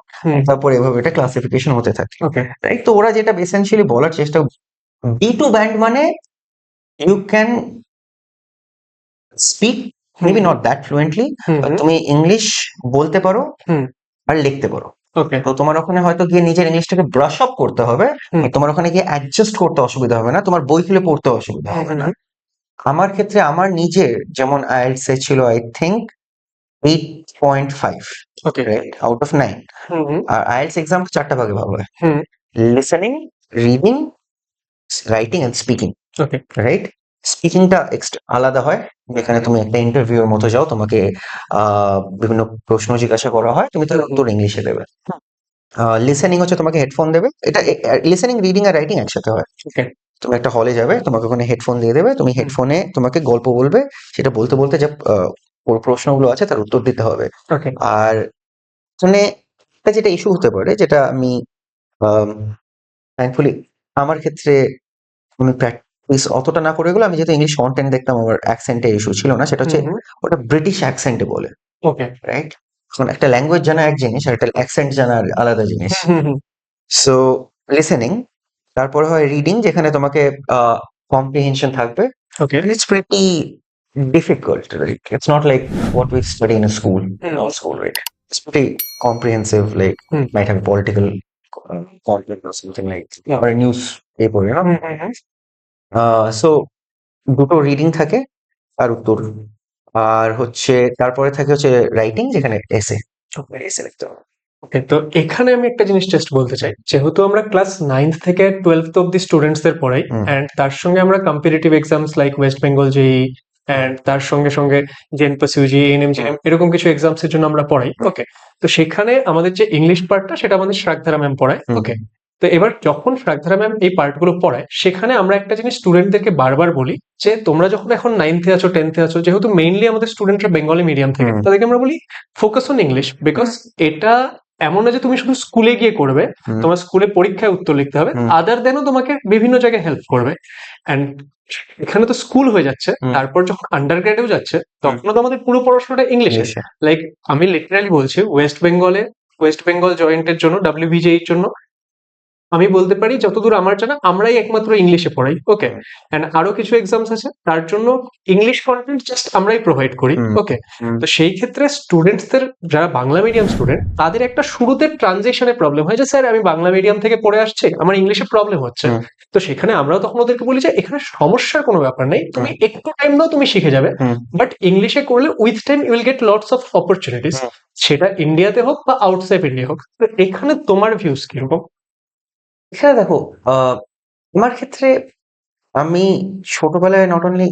তারপর এভাবে এটা ক্লাসিফিকেশন হতে থাকে, ওকে, রাইট? তো ওরা যেটা এসেনশিয়ালি বলার চেষ্টা, B2 ব্যান্ড মানে you can speak maybe not that fluently, তুমি ইংলিশ বলতে পারো আর লিখতে পারো। ওকে, তো তোমার ওখানে হয়তো গিয়ে নিজের ইংলিশটাকে ব্রাশ আপ করতে হবে, তোমার ওখানে গিয়ে অ্যাডজাস্ট করতে অসুবিধা হবে না, তোমার বই খুলে পড়তে অসুবিধা হবে না। আমার ক্ষেত্রে আমার নিজের যেমন আইএলটিএস এ ছিল I think 8.5, okay, right, out of 9। আর আইএলটিএস এক্সাম 4টা ভাগে ভাগ হয়: listening, reading, writing and speaking, okay, right? স্পিকিংটা আলাদা হয়, যেখানে তুমি একটা ইন্টারভিউর মতো যাও, তোমাকে বিভিন্ন প্রশ্ন জিজ্ঞাসা করা হয়, তুমি তার উত্তর ইংলিশে দেবে। লিসেনিং হচ্ছে তোমাকে হেডফোন দেবে, এটা লিসেনিং, রিডিং আর রাইটিং একসাথে হয়। ওকে, তুমি একটা হলে যাবে, তোমাকে ওখানে হেডফোন দিয়ে দেবে, তুমি হেডফোনে তোমাকে গল্প বলবে, সেটা বলতে বলতে যে প্রশ্নগুলো আছে তার উত্তর দিতে হবে। ওকে, আর মানে একটা যেটা ইস্যু হতে পারে, যেটা আমি থ্যাঙ্কফুলি আমার ক্ষেত্রে আমি প্র্যাকটিস অতটা না করে গেলে, আমি যেহেতু ইংলিশ কন্টেন্ট দেখতাম, আমার অ্যাকসেন্টের ইস্যু ছিল না, সেটা হচ্ছে ওটা ব্রিটিশ অ্যাকসেন্টে বলে, ওকে, রাইট? এখন একটা ল্যাঙ্গুয়েজ জানা এক জিনিস, আর একটা অ্যাকসেন্ট জানা আলাদা জিনিস। সো লিসেনিং, তারপরে হয় রিডিং, যেখানে তোমাকে কম্প্রিহেনশন থাকবে। ওকে, It's pretty difficult, right? It's not like what we study in a school, in our school, right? It's pretty comprehensive, like might have a political content or something like, or a newspaper, you know? So দুটো reading থাকে আর উত্তর, আর হচ্ছে তারপরে থাকে হচ্ছে writing, যেখানে এসে লিখতে হবে। ওকে, তো এখানে আমি একটা জিনিস জাস্ট বলতে চাই, যেহেতু আমরা ক্লাস 9th থেকে 12th অব্দি স্টুডেন্টসদের পড়াই, হুম। অ্যান্ড তার সঙ্গে আমরা competitive exams like West Bengal JEE and তার সঙ্গে সঙ্গে জেএনপাস ইউজি, এনএমজিএম এরকম কিছু এক্সামস এর জন্য আমরা পড়াই। ওকে, তো সেখানে আমাদের যে ইংলিশ পার্টটা সেটা আমাদের শ্রাগধারা ম্যাম পড়ায়। হুম। ওকে, তো এবার যখন শ্রাগধারা ম্যাম এই পার্টগুলো পড়ায়, সেখানে আমরা একটা জিনিস স্টুডেন্টদেরকে বারবার বলি যে তোমরা যখন এখন 9th-এ আছো, 10th-এ আছো, যেহেতু মেইনলি আমাদের স্টুডেন্টরা বেঙ্গলি মিডিয়াম থেকে, হুম। তাদেরকে আমরা বলি ফোকাস অন ইংলিশ, বিকজ এটা এমন না যে তুমি শুধু স্কুলে গিয়ে করবে, হুম। তোমার স্কুলে পরীক্ষায় উত্তর লিখতে হবে, হুম। আদার দেনও তোমাকে বিভিন্ন জায়গায় হেল্প করবে। অ্যান্ড এখানে তো স্কুল হয়ে যাচ্ছে, হুম। তারপর যখন আন্ডার গ্রেডেও যাচ্ছে, তখনও তো আমাদের পুরো পড়াশোনাটা ইংলিশে। ইংলিশে। লাইক আমি লিটারালি বলছি, ওয়েস্ট বেঙ্গল জয়েন্টের জন্য, ডাব্লিউবিজেই জন্য আমি বলতে পারি যতদূর আমার জানা আমরাই একমাত্র ইংলিশে পড়াই। ওকে, হুম। এন্ড আরো কিছু এক্সামস আছে তার জন্য ইংলিশ কন্টেন্ট জাস্ট আমরাই প্রোভাইড করি। হুম। ওকে, হুম। তো সেই ক্ষেত্রে স্টুডেন্টসদের, যারা বাংলা মিডিয়াম স্টুডেন্ট, তাদের একটা শুরুতে ট্রানজিশনে প্রবলেম হয় যে স্যার আমি বাংলা মিডিয়াম থেকে পড়ে আসছি, আমার ইংলিশে প্রবলেম হচ্ছে। হুম। তো সেখানে আমরাও তখন ওদেরকে বলি যে এখানে সমস্যার কোনো ব্যাপার নেই, তুমি একটু টাইম দাও, তুমি শিখে যাবে। হুম। বাট ইংলিশে করলে with time you will get lots of opportunities, hmm. সেটা ইন্ডিয়াতে হোক বা আউটসাইড ইন্ডিয়া হোক। তো এখানে তোমার ভিউজ কিরকম? এখানে দেখো, আমার ক্ষেত্রে আমি ছোটবেলায় নট অনলি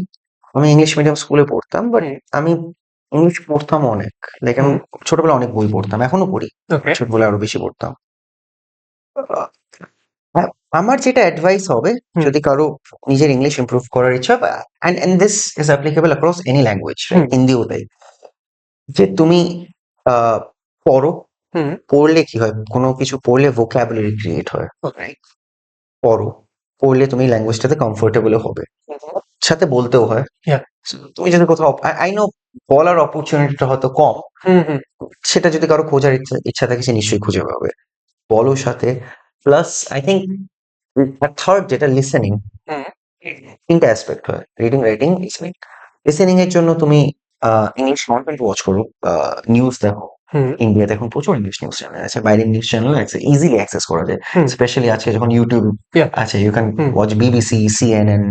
আমি ইংলিশ মিডিয়াম স্কুলে পড়তাম, বাট আমি ইংলিশ পড়তাম অনেক। লাইক আমি ছোটবেলায় অনেক বই পড়তাম, এখনো পড়ি। ওকে, ছোটবেলায় আরো বেশি পড়তাম। হ্যাঁ, আমার যেটা অ্যাডভাইস হবে, হুম। যদি কারো নিজের ইংলিশ ইমপ্রুভ করার ইচ্ছা, and this is applicable across any language, hmm. হিন্দিও তাই, যে তুমি আহ, পড়ো। হুম। পড়লে কি হয়, কোনো কিছু পড়লে ভোকাবুলারি ক্রিয়েট হয়, রাইট? পড়ো, পড়লে তুমি ল্যাঙ্গুয়েজটাতে কমফোর্টেবল হবে, সাথে বলতেও হয়। Yeah. So, তুমি যদি কোথাও, আই নো বলার অপরচুনিটিটা হয়তো কম, হুম, হুম, সেটা যদি কারো খোঁজার ইচ্ছা থাকে, সে নিশ্চয়ই খুঁজে পাবে। বলো সাথে, প্লাস আই থিঙ্ক থার্ড যেটা লিসেনিং, হুম, তিনটা অ্যাসপেক্ট হয়, রিডিং, রাইটিং, লিসেনিং। লিসেনিং এর জন্য তুমি ইংলিশ কন্টেন্ট ওয়াচ করো, নিউজ দেখো। হুম, ইন্ডিয়াতে এখন প্রচুর ইংলিশ নিউজ চ্যানেল আছে, বাইরে ইংলিশ চ্যানেল ইজিলি অ্যাক্সেস করা যায়, হুম, স্পেশালি আজকে যখন ইউটিউব yeah, আছে, you can hmm, watch BBC, CNN,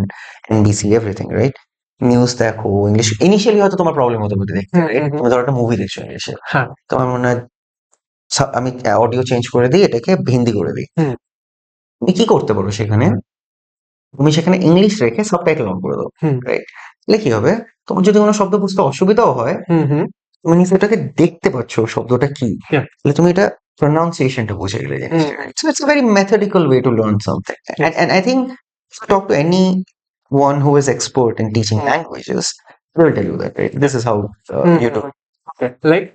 NBC, everything, right? News দেখো ইংলিশ। ইনিশিয়ালি হয়তো তোমার প্রবলেম হতে পারে দেখতে, হুম, রাইট? হুম, হুম, তুমি ধরো একটা মুভি দেখছো ইংলিশে, হ্যাঁ, তোমার মনে হয় আমি অডিও চেঞ্জ করে দিই, এটাকে হিন্দি করে দিই। হুম, তুমি কি করতে পারো সেখানে, তুমি সেখানে ইংলিশ রেখে সাবটাইটেল অন করে দাও, হুম, রাইট? তাহলে কি হবে, তোমার যদি কোনো শব্দ বুঝতে অসুবিধাও হয়, হুম, হুম, তুমি সেটাকে দেখতে পাচ্ছ শব্দটা কি, yeah, তাহলে তুমি এটা প্রনাউন্সিয়েশনটা বুঝে গেলে হুম, জিনিসটা, right? So it's a very methodical way to learn something, yeah, and I think if you talk to anyone who is expert in teaching hmm, languages, they will tell you that, right? This is how hmm, you do hmm, it. okay. Like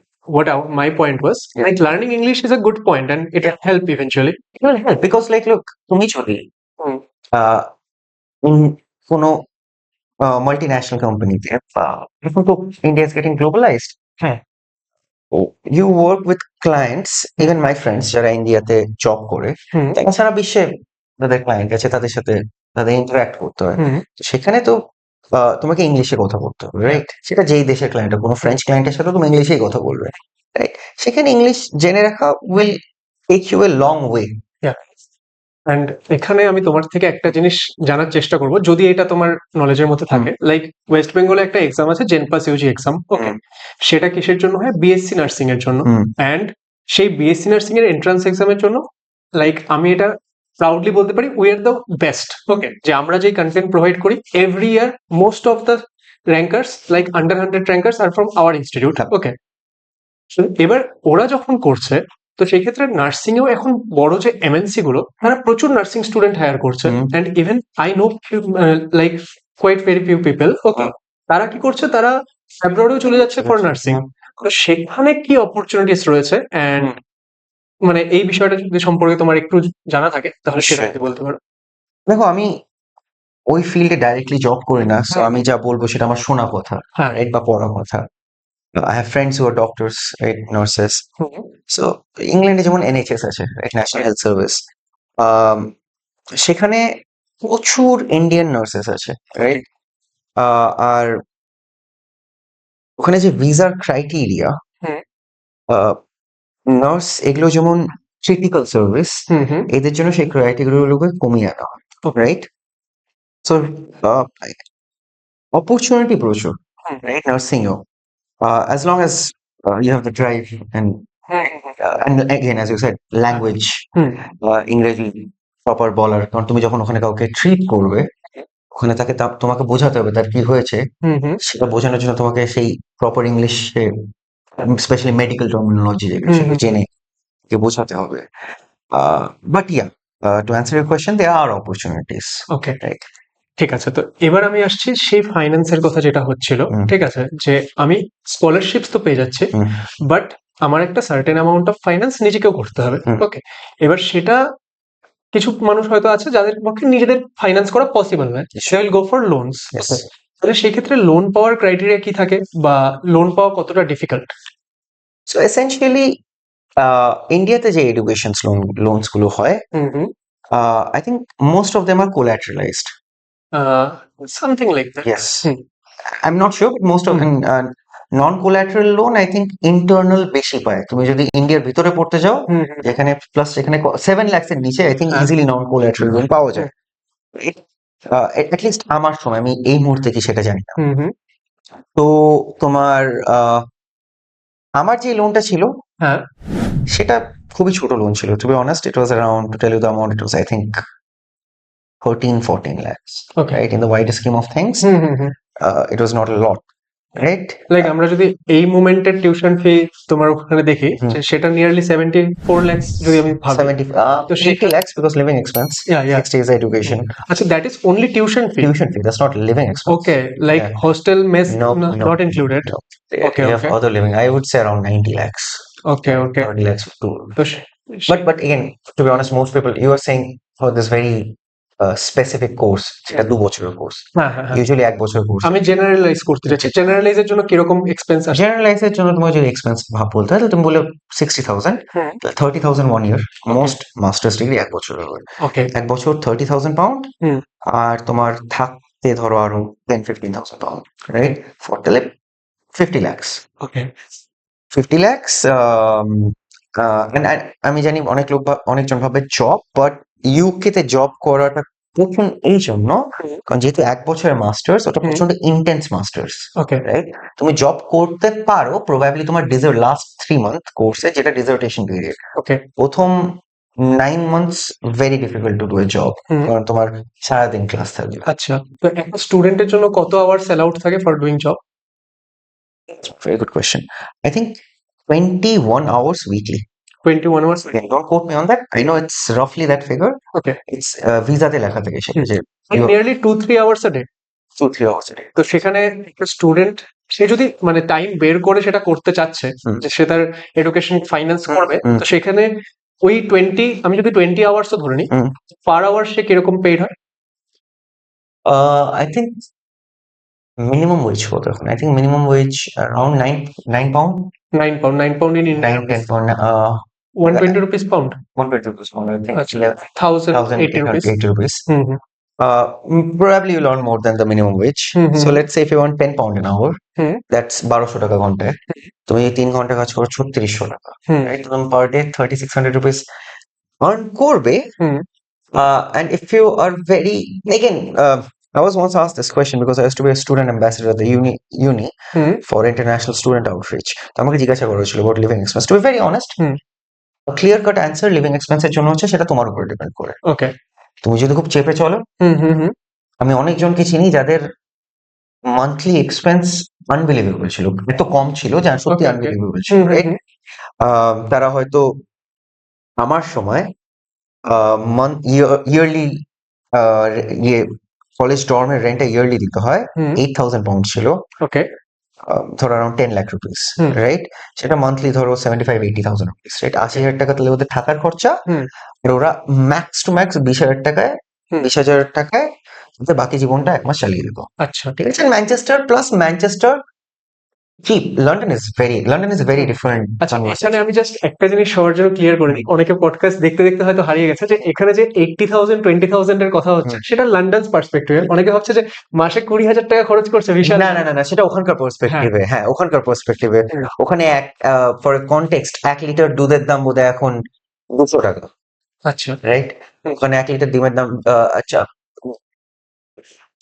my point was, Yeah. like learning English is a good point and it will help eventually. It will help because, like, look, তুমি যদি হুম, আহ, কোনো multinational কোম্পানিতে, এখন তো India is getting globalized, হ্যাঁ, you work with clients, even my friends যারা ইন্ডিয়াতে job করে, হুম, তারা সারা বিশ্বে তাদের ক্লায়েন্ট আছে, তাদের সাথে তাদের ইন্টারাক্ট করতে হয়। হুম, তো সেখানে তো তোমাকে ইংলিশে কথা বলতে হবে, রাইট? সেটা যেই দেশের ক্লায়েন্ট, কোনো ফ্রেঞ্চ ক্লায়েন্টের সাথে তুমি ইংলিশেই কথা বলবে, রাইট? সেখানে ইংলিশ জেনে রাখা will take you a long way. yeah. And এখানে আমি তোমার থেকে একটা জিনিস জানার চেষ্টা করব, যদি এটা তোমার নলেজের মধ্যে থাকে। লাইক ওয়েস্ট বেঙ্গলে একটা এক্সাম আছে, জেনপাস ইউজি এক্সাম। ওকে, সেটা কিসের জন্য হয়? বিএসসি নার্সিং এর জন্য। অ্যান্ড সেই বিএসসি নার্সিং এর এন্ট্রান্স এক্সামের জন্য, লাইক আমি এটা প্রাউডলি বলতে পারি, we are the best. Okay, যে আমরা যে কন্টেন্ট প্রোভাইড করি every year, most of the rankers, like under 100 rankers are from our institute. Okay, এবার ওরা যখন করছে, তো সেই ক্ষেত্রে নার্সিং এও এখন বড় যে এমএনসি গুলো, তারা প্রচুর নার্সিং স্টুডেন্ট হায়ার করছে। And even I know like quite very few people. Okay, তারা কি করছে, তারা অ্যাব্রডেও চলে যাচ্ছে ফর নার্সিং। তো সেখানে কি অপরচুনিটিস রয়েছে, এন্ড মানে এই বিষয়টা যদি সম্পর্কে তোমার একটু জানা থাকে তাহলে সেটা যদি বলতে পারো। দেখো, আমি ওই ফিল্ডে ডাইরেক্টলি জব করি না, সো আমি যা বলবো সেটা আমার শোনা কথা, হ্যাঁ, রাইট, বা পড়া কথা। I have friends who are doctors, right, nurses. Hmm, So ইংল্যান্ডে যেমন NHS আছে, right, ন্যাশনাল হেলথ সার্ভিস, সেখানে প্রচুর ইন্ডিয়ান নার্সেস আছে, রাইট? আর ওখানে যে ভিসার ক্রাইটেরিয়া, হুম, নার্স এগুলো যেমন ক্রিটিক্যাল সার্ভিস, হুম, হুম, এদের জন্য সেই ক্রাইটেরিয়া গুলোকে কমিয়ে আনা হয়, রাইট? So opportunity প্রচুর, right? Nursing you, as long as you have the drive and again, as you said, language, ইংরেজি প্রপার বলার, কারণ তুমি যখন ওখানে কাউকে ট্রিট করবে, ওখানে তাকে তোমাকে বোঝাতে হবে তার কি হয়েছে, সেটা বোঝানোর জন্য তোমাকে সেই প্রপার ইংলিশে, স্পেশালি মেডিকেল টার্মিনোলজি যেগুলো সেগুলো জেনে কে বোঝাতে হবে। But yeah, to answer your question, there are opportunities. Okay, right. ঠিক আছে। তো এবার আমি আসছি সেই ফাইন্যান্সের কথা যেটা হচ্ছিল, হুম। ঠিক আছে, যে আমি স্কলারশিপস তো পেয়ে যাচ্ছি, বাট আমার একটা সার্টেন অ্যামাউন্ট অফ ফাইন্যান্স নিজেকেও করতে হবে। হুম। ওকে, এবার সেটা কিছু মানুষ হয়তো আছে যাদের পক্ষে নিজেদের ফাইন্যান্স করা পসিবল নয়, সে will go for loans. Yes. তাহলে সেই ক্ষেত্রে লোন পাওয়ার ক্রাইটেরিয়া কি থাকে, বা লোন পাওয়া কতটা ডিফিকাল্ট? So essentially, ইন্ডিয়াতে যে এডুকেশন লোনস গুলো হয়, I think most of them are collateralized. Something like that. Yes. I'm not sure, but most of them, non-collateral loan, I think internal বেশি পায়। তুমি যদি ইন্ডিয়ার ভিতরে পড়তে যাও, যেখানে প্লাস যেখানে 7 lakhs এর নিচে, I think easily non-collateral loan পাওয়া যায়। At least আমার সময়, আমি এই মুহূর্তে কি সেটা জানি না। তো তোমার আমার যে লোনটা ছিল, হ্যাঁ, সেটা খুবই ছোট লোন ছিল। To be honest, it was around, to tell you the amount, it was I think 13-14 lakhs. Okay. Right, in the wider scheme of things, it was not a lot, right? Like আমরা যদি এই মোমেন্টের tuition fee তোমার ওখানে দেখি, যে সেটা nearly 74 lakhs যদি আমি ভাবি। 70, তো 80 lakhs because living expense. Yeah. 6 days education. আচ্ছা, that is only tuition fee? Tuition fee, that's not living expense. Okay, like Yeah. Hostel mess No, not included? No. Okay, You have okay. other living. I would say around 90 lakhs. Okay, okay. 30 lakhs for two. তো But again, to be honest, most people, you are saying for this very specific course, সেটা 2 বছরের course, হ্যাঁ, usually 1 বছরের course. আমি generalise করতে চাচ্ছি, জেনারেলাইজের জন্য কিরকম এক্সপেন্স আসে? জেনারেলাইজের জন্য তোমার যদি এক্সপেন্স বলতে হয়, তাহলে তুমি বলে 60,000, 30,000 1 year, মোস্ট মাস্টার্স ডিগ্রি 1 বছরের হবে। ওকে, 1 বছর 30,000 পাউন্ড, আর তোমার থাকতে ধরো আরো 10-15,000 পাউন্ড, রাইট, ফর তাহলে 50 lakhs. Okay, 50 lakhs. And আমি জানি অনেকজন ভাবে জব, বাট ইউকে তে জব করাটা প্রথম এই জন্য, কারণ যেহেতু 1 বছরের মাস্টার্স, ওটা প্রচন্ড ইন্টেন্স মাস্টার্স, ওকে, রাইট? তুমি জব করতে পারো প্রবাবলি তোমার লাস্ট 3 মান্থ কোর্সে, যেটা ডিসার্টেশন পিরিয়ড। ওকে, প্রথম 9 months very difficult to do a job, কারণ তোমার সারাদিন ক্লাস থাকবে। আচ্ছা, তো একটা স্টুডেন্টের জন্য কত আওয়ার্স অ্যালাউড থাকে for doing job? Very good question. I think 21 hours weekly. 21 hours? Again, don't quote me on that. I know it's roughly that figure. Okay, It's ভিসাতে লেখা থাকে সেটা, যে nearly 2-3 hours a day. 2-3 hours a day. তো সেখানে একটা student, সে যদি মানে time বের করে সেটা করতে চাচ্ছে, যে সে তার এডুকেশন ফাইন্যান্স করবে, তো সেখানে ওই 20, আমি যদি 20 আওয়ার্সও ধরে নিই, পার আওয়ার সে কিরকম পেইড হয়? I think minimum wage কত এখন? I think minimum wage around 9 pound. 9 pound, 9 pound in India, 9-10 pound. 120 rupees pound, 120 rupees pound, I think. আচ্ছা, 1080 rupees. 1,880 rupees. Probably you earn more than the minimum wage. So let's say if you want 10 pound an hour, that's 1200 টাকা ঘন্টায়। তুমি 3 ঘন্টা কাজ করো 3600 টাকা, right? তুমি per day 3600 rupees earn করবে। And if you are very, again, I was once asked this question because I used to be a student ambassador at the uni for international student outreach. তো আমাকে জিজ্ঞাসা করা হয়েছিল about living expense. To be very honest, a clear cut answer, living expense এর জন্য হচ্ছে সেটা তোমার উপর ডিপেন্ড করে। ওকে, তুমি যদি খুব চেপে চলো, আমি অনেকজনকে চিনি যাদের মান্থলি এক্সপেন্স আনবিলিভেবল ছিল, এত কম ছিল যা সত্যি আনবিলিভেবল ছিল, রাইট? তারা হয়তো আমার সময় ইয়ারলি কলেজ ডর্মের রেন্টে ইয়ারলি দিতে হয় 8,000 পাউন্ড ছিল, ওকে, ধরো around 10 lakh rupees, রাইট? সেটা মান্থলি ধরো 75-80,000 rupees, রাইট? 80,000 টাকা তাহলে ওদের থাকার খরচা, আর ওরা ম্যাক্স টু ম্যাক্স 20,000 টাকায়, 20,000 টাকায় ওদের বাকি জীবনটা 1 মাস চালিয়ে দিত। আচ্ছা, ঠিক আছে? Manchester plus Manchester cheap. London is very different. আচ্ছা, এখানে আমি জাস্ট একটা জিনিস সবার জন্য ক্লিয়ার করে দিই, অনেকে পডকাস্ট দেখতে দেখতে হয়তো হারিয়ে গেছে, যে এখানে যে 80,000 20,000 এর কথা হচ্ছে, সেটা লন্ডন পার্সপেক্টিভে। অনেকে ভাবছে যে মাসে 20,000 টাকা খরচ করছে, বিশাল। না, সেটা ওখানকার পার্সপেক্টিভে। হ্যাঁ, ওখানকার পার্সপেক্টিভে। ওখানে ফর কনটেক্সট 1 লিটার দুধের দাম বোধহয় এখন 200 টাকা। আচ্ছা, রাইট? ওখানে 1 লিটার ডিমের দাম, আচ্ছা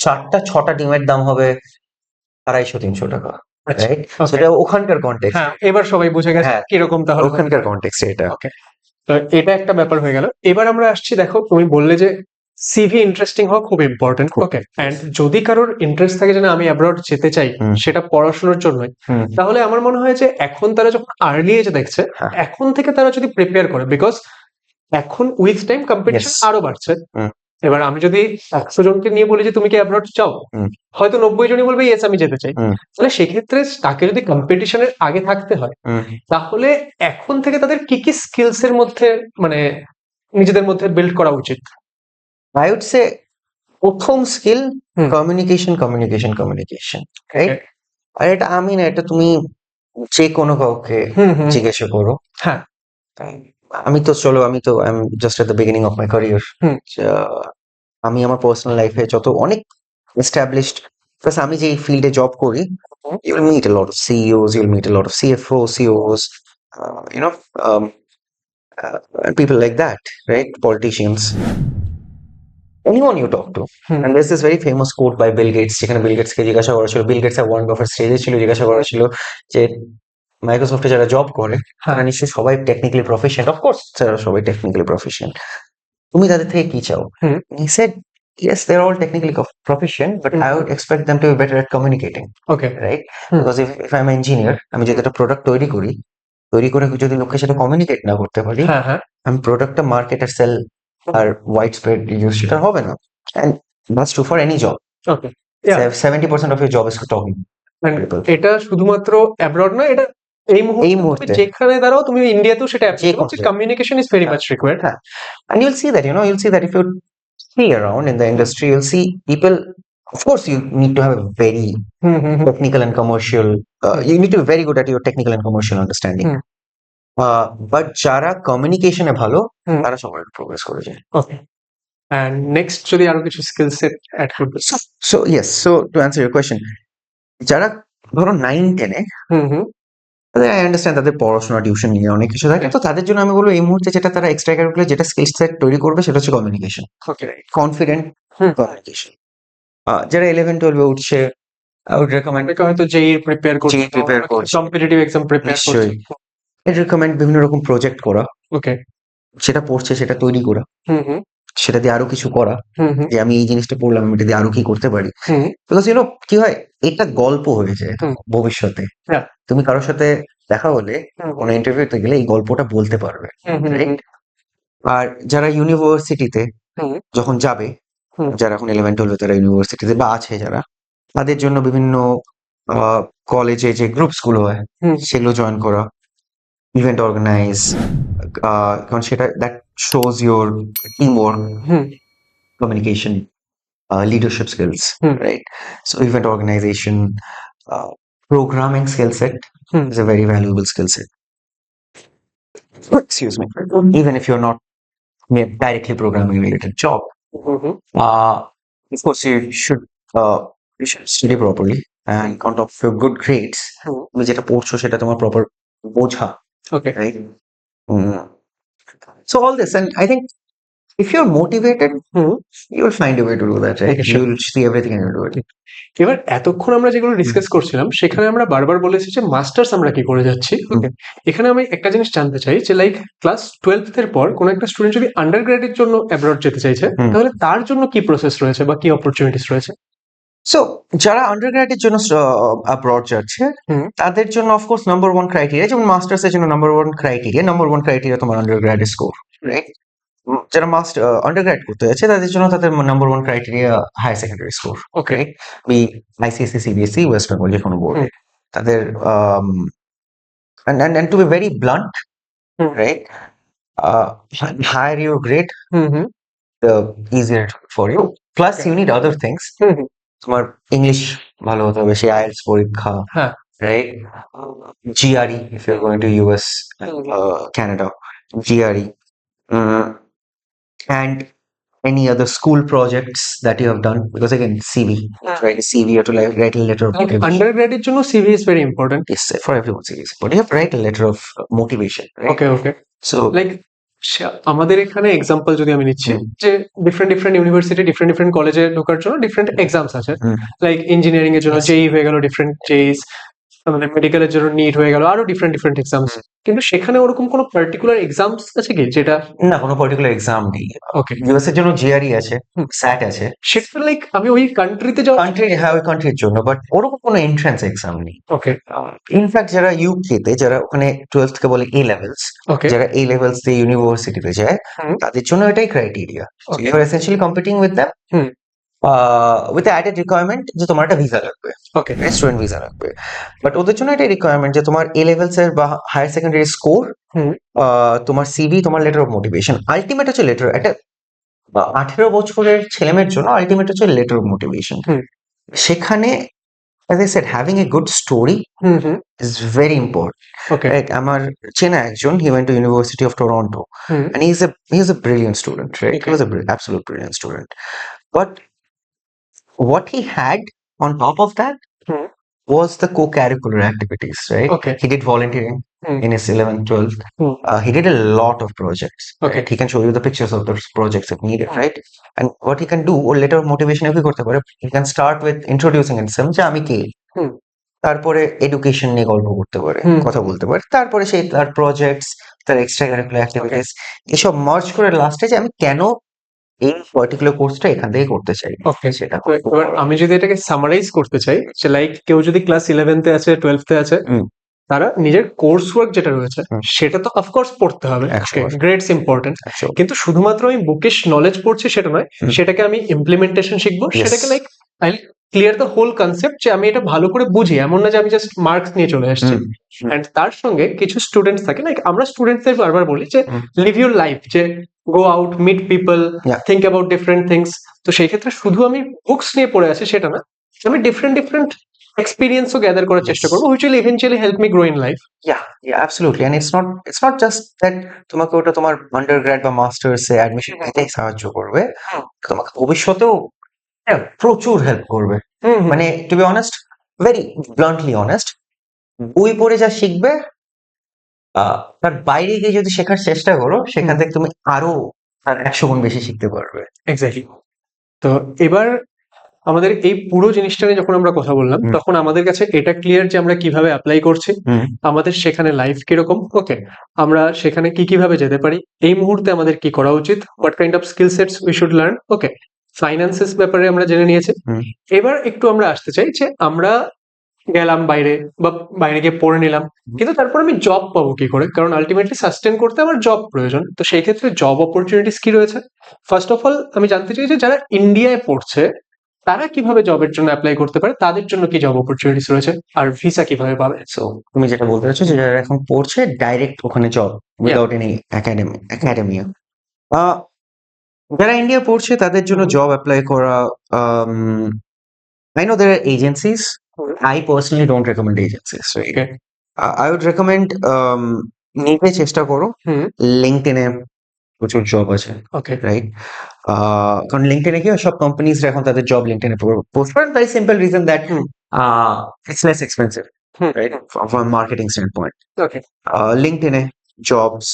6টা ডিমের দাম হবে 250-300 টাকা, আচ্ছা, রাইট? okay. সেটা ওখানকার কন্টেক্সট, হ্যাঁ, এবার সবাই বুঝে গেছে হ্যাঁ, কিরকম তাহলে ওখানকার কন্টেক্সট এটা। ওকে, তো এটা একটা ব্যাপার হয়ে গেল। এবার আমরা আসছি, দেখো তুমি বললে যে সিভি ইন্টারেস্টিং হওয়া খুব ইম্পর্টেন্ট, খুব, ওকে, এন্ড যদি কারোর ইন্টারেস্ট থাকে যে না আমি অ্যাব্রড যেতে চাই হুম। সেটা পড়াশোনার জন্যই, হুম, তাহলে আমার মনে হয় যে এখন তারা যখন আর্লি এজে দেখছে, হ্যাঁ। এখন থেকে তারা যদি প্রিপেয়ার করে, বিকজ এখন উইথ টাইম কম্পিটিশন Yes. আরো বাড়ছে। হুম। এবার আমি যদি 100 জনকে নিয়ে বলি যে তুমি কি অ্যাব্রড চাও, হুম। হয়তো 90 জনই বলবে ইয়েস আমি যেতে চাই। হুম। তাহলে সেক্ষেত্রে তাকে যদি কম্পিটিশনের আগে থাকতে হয়, হুম। তাহলে এখন থেকে তাদের কি কি স্কিলস এর মধ্যে মানে নিজেদের মধ্যে বিল্ড করা উচিত? I would say প্রথম স্কিল হুম। Communication, right? আর এটা আমি না, এটা তুমি যে কোনো কাউকে হুম, হুম। জিজ্ঞাসা করো। হ্যাঁ। আমি তো I am just at the beginning of my career. Hmm. আমি আমার পার্সোনাল লাইফে যত অনেক এস্টাবলিশড, প্লাস আমি যে ফিল্ডে জব করি, you will meet a lot of CEOs, you'll meet a lot of CFOs, COOs, you know, and people like that, right? Politicians. Anyone you talk to. Hmm. And there's this very famous quote by Bill Gates, যেখানে বিল গেটসকে জিজ্ঞাসা করা ছিল, Bill Gates আর Warren Buffett স্টেজে ছিল, জিজ্ঞাসা করা ছিল যে মাইক্রোসফটে যারা জব করে তারা নিশ্চয়ই সবাই টেকনিক্যালি প্রফেশন, অফকোর্স তারা সবাই টেকনিক্যালি প্রফেশন, তুমি তাদের থেকে কি চাও? হুম। He said, yes, they're all technically proficient, but I would expect them to be better at communicating, okay. right? Hmm. Because if I'm an engineer, আমি যদি একটা প্রোডাক্ট তৈরি করে যদি লোককে সেটা কমিউনিকেট না করতে পারি, হ্যাঁ, হ্যাঁ। আমি প্রোডাক্টটা মার্কেট আর সেল আর ওয়াইড স্প্রেড ইউজ সেটা হবে না। And that's true for any job. Okay. Yeah. 70% of your job is talking. And এটা শুধুমাত্র অ্যাব্রড না, এটা এই মুহূর্তে তুমি মুহূর্তে। যেখানে দাঁড়াও, তুমি ইন্ডিয়াতেও সেটা যে কোনো জায়গায়। Communication is very much required. হ্যাঁ। And you'll see that if you see around in the industry, you'll see people, of course you need to have a very hmm, hmm, hmm. technical and commercial, you need to be very good at your technical and commercial understanding. Hmm. But যারা কমিউনিকেশনে ভালো, হুম। তারা সবার progress করে যায়। ওকে, and next যদি আরো কিছু skill set add করবে। So yes, so to answer your question, যারা ধরো 9-10-এ, হুম, হুম। I understand তাদের পড়াশোনা, টিউশন নিয়ে অনেক কিছু থাকে, তো তাদের জন্য আমি বলবো এই মুহূর্তে যেটা তারা এক্সট্রা কারিকুলার যেটা স্কিল সেট তৈরি করবে সেটা হচ্ছে কমিউনিকেশন, ওকে। কনফিডেন্ট হুম। কমিউনিকেশন। যারা 11-12-এ উঠছে, I would recommend অনেকে হয়তো জেই প্রিপেয়ার করছে, JEE prepare করছে। কম্পিটিটিভ এক্সাম প্রিপেয়ার করছে। নিশ্চয়ই। I recommend বিভিন্ন রকম প্রজেক্ট করা, ওকে। সেটা পড়ছে সেটা তৈরি করা, হুম, হুম। সেটা দিয়ে আরো কিছু করা, হুম, হুম। যে আমি এই জিনিসটা পড়লাম, আমি এটা দিয়ে আরো কি করতে পারি। হুম। বিকজ কি হয়, এটা গল্প হয়ে যায় হুম। ভবিষ্যতে। হ্যাঁ। তুমি কারোর সাথে দেখা হলে হুম। কোনো ইন্টারভিউতে গেলে এই গল্পটা বলতে পারবে, হুম, হুম, হুম। রাইট? আর যারা ইউনিভার্সিটিতে হুম। যখন যাবে, হুম। যারা এখন 11-12 তারা ইউনিভার্সিটিতে বা আছে যারা, তাদের জন্য বিভিন্ন কলেজে যে গ্রুপস গুলো হয় হুম। সেগুলো জয়েন করা, ইভেন্ট অর্গানাইজ, কারণ সেটা that shows your team work, hmm. communication, leadership skills, Hmm. right? So event organization, programming skill set Hmm. is a very valuable skill set. Excuse me. Even if you're not directly programming related job, Mhm. of course you should study properly and on top of your good grades, Hmm. তুমি যেটা পড়ছো সেটা তোমার proper বোঝা, Okay. right? So all this, and I think if you're motivated, hmm. you will find a way to do that, right? Okay, sure. You will see everything and you'll do it. এবার এতক্ষণ আমরা যেগুলো discuss করছিলাম সেখানে আমরা বারবার বলেছি যে মাস্টার্স আমরা কি করে যাচ্ছি। ওকে, এখানে আমি একটা জিনিস জানতে চাই যে লাইক ক্লাস 12 এর পর কোন একটা স্টুডেন্ট যদি আন্ডার গ্রেডের জন্য অ্যাব্রড যেতে চাইছে, হুম। তাহলে তার জন্য কি প্রসেস রয়েছে বা কি অপরচুনিটিস রয়েছে? সো যারা আন্ডারগ্র্যাডের জন্য অ্যাব্রড যাচ্ছে, হুম। তাদের জন্য অফকোর্স নাম্বার ওয়ান ক্রাইটেরিয়া, যেমন মাস্টার্স এর জন্য নাম্বার ওয়ান ক্রাইটেরিয়া তোমার আন্ডারগ্র্যাড স্কোর, রাইট? যারা আন্ডারগ্র্যাড করতে যাচ্ছে তাদের জন্য তাদের number one criteria higher secondary score, okay. ICSE, CBSE, West Bengal যে কোনো বোর্ডে হুম। তাদের and to be very blunt, hmm. right? Higher your grade, hmm, hmm. the easier for you. Plus Okay. you need other things. হুম, হুম। তোমার English ভালো হতে হবে, সেই IELTS পরীক্ষা, হ্যাঁ। right? GRE if you're going to US, Canada, GRE, and any other school projects that you have done, because again CV, write a CV, you have to write a letter of motivation. Under গ্রেডের জন্য CV is very important. Yes, for everyone CV, but you have to write a letter of motivation, right? Okay, okay. So like আমাদের এখানে example যদি আমি নিচ্ছি হুম। যে different different university different different কলেজে ঢোকার জন্য ডিফারেন্ট এক্সামস আছে, হুম। লাইক ইঞ্জিনিয়ারিং এর জন্য Yes. জেই হয়ে গেল, ডিফারেন্ট জেইস, আমাদের মেডিকেলের জন্য নিট হয়ে গেল, আরো ডিফারেন্ট ডিফারেন্ট এক্সামস। হুম। কিন্তু সেখানে ওরকম কোনো পার্টিকুলার এক্সামস আছে কি যেটা? না, কোনো পার্টিকুলার এক্সাম নেই। ওকে, ইউএস এর জন্য জিআরই আছে, হুম। স্যাট আছে। সেটা লাইক আমি ওই কান্ট্রিতে যাওয়া। কান্ট্রি, হ্যাঁ, ওই কান্ট্রির জন্য, বাট ওরকম কোনো এন্ট্রান্স এক্সাম নেই। ওকে, ইনফ্যাক্ট যারা ইউকে তে, যারা ওখানে 12th কে বলে এ লেভেলস, ওকে, যারা এ লেভেলস দিয়ে ইউনিভার্সিটিতে যায়, হুম, তাদের জন্য এটাই criteria. Okay, you are essentially competing with them hmm, with added requirement যে তোমার একটা ভিসা লাগবে, ওকে, স্টুডেন্ট ভিসা লাগবে। বাট ওদের জন্য এটাই রিকোয়ারমেন্ট যে তোমার এ লেভেলস এর বা হায়ার সেকেন্ডারি স্কোর, হুম, তোমার সিভি, তোমার লেটার অফ মোটিভেশন। আলটিমেট হচ্ছে লেটার, একটা 18 বছরের ছেলেমেয়ের জন্য আলটিমেট হচ্ছে লেটার অফ মোটিভেশন। হুম, সেখানে as I said, having a good story hmm, hmm, is very important. Okay, Right? আমার চেনা একজন, he went to University of Toronto, hmm, and he's a brilliant student, right? He Okay. was a absolute brilliant student. But what he had on top of that hmm, was the co-curricular activities, right? Okay. He did volunteering hmm, in his 11th, 12th. Hmm, He did a lot of projects. Okay. Right? He can show you the pictures of those projects if needed, hmm, right? And what he can do, or letter of motivation if he করতে পারে, he can start with introducing himself, যে আমি কে। হুম, তারপরে education নিয়ে গল্প করতে পারে, হুম, কথা বলতে পারে। তারপরে সেই তার প্রজেক্টস, তার এক্সট্রা কারিকুলার অ্যাক্টিভিটিস এসব মার্জ করে লাস্টে যে আমি কেন এই পার্টিকুলার কোর্সটা এখান থেকে করতে চাই, ওকে। সেটা তো এবার আমি যদি এটাকে সামারাইজ করতে চাই, যে লাইক কেউ যদি ক্লাস 11th-এ আছে, 12th-এ আছে, হুম। তারা নিজের কোর্স ওয়ার্ক যেটা রয়েছে হুম। সেটা তো অফকোর্স পড়তে হবে, 100%। Grades important, 100%। কিন্তু শুধুমাত্র আমি বুকিশ নলেজ পড়ছি সেটা নয়, হুম। সেটাকে আমি ইমপ্লিমেন্টেশন শিখবো, Yes. সেটাকে like I clear the whole concept, যে আমি এটা ভালো করে বুঝি, এমন না যে আমি জাস্ট মার্কস নিয়ে চলে আসছি। হুম। অ্যান্ড তার সঙ্গে কিছু স্টুডেন্টস থাকে, লাইক আমরা স্টুডেন্টসদের বারবার বলি যে হুম। লিভ ইউর লাইফ, যে go out, meet people, Yeah. Think about different things. তো সেই ক্ষেত্রে শুধু আমি বুকস নিয়ে পড়ে আছি সেটা না, আমি ডিফারেন্ট ডিফারেন্ট এক্সপিরিয়েন্সও গ্যাদার করার চেষ্টা করবো, which will eventually help me grow in life. Yeah, absolutely. And it's not just that তোমাকে ওটা তোমার আন্ডারগ্র্যাড বা মাস্টার্স এ অ্যাডমিশন নিতে সাহায্য করবে, হুম। তোমাকে ভবিষ্যতেও প্রচুর হেল্প করবে। মানে to be honest, very bluntly honest, বই পড়ে যা শিখবে, তার বাইরে গিয়ে যদি শেখার চেষ্টা করো, সেখান থেকে তুমি আরো 100 গুণ বেশি শিখতে পারবে। এক্স্যাক্টলি। তো এবার আমাদের এই পুরো জিনিসটা নিয়ে যখন আমরা কথা বললাম, হুম। তখন আমাদের কাছে এটা ক্লিয়ার যে আমরা কিভাবে অ্যাপ্লাই করছি, হুম। আমাদের সেখানে লাইফ কিরকম, ওকে, আমরা সেখানে কি কিভাবে যেতে পারি, এই মুহূর্তে আমাদের কি করা উচিত, what kind of skill sets we should learn, okay, finances ব্যাপারে আমরা জেনে নিয়েছি। হুম। এবার একটু আমরা আসতে চাই যে আমরা গেলাম বাইরে, বা বাইরে গিয়ে পড়ে নিলাম, কিন্তু তারপর আমি জব পাবো কি করে, কারণ আলটিমেটলি সাস্টেন করতে আমার জব প্রয়োজন। তো সেই ক্ষেত্রে জব অপরচুনিটিস কি রয়েছে? ফার্স্ট অফ অল আমি জানতে চাই যে যারা ইন্ডিয়ায় পড়ছে তারা কিভাবে জবের জন্য অ্যাপ্লাই করতে পারে, তাদের জন্য কি জব অপরচুনিটিস রয়েছে, আর ভিসা কিভাবে পাবে? সো তুমি যেটা বলতে চাচ্ছো যে যারা এখন পড়ছে ডাইরেক্ট ওখানে জব উইদাউট এনি একাডেমিয়া, যারা ইন্ডিয়া পড়ছে তাদের জন্য জব অ্যাপ্লাই করা, I know there are agencies. I personally don't recommend agencies, right? Okay. I would recommend নিজে চেষ্টা করো। হুম, লিঙ্কডইনে প্রচুর জব আছে, ওকে, রাইট? কারণ লিঙ্কডইনে কি হয়, সব কোম্পানিজ এখন তাদের জব লিঙ্কডইনে পোস্ট করেন, very simple reason that hmm, it's less expensive, hmm, right, from marketing standpoint. Okay, লিঙ্কডইনে জবস,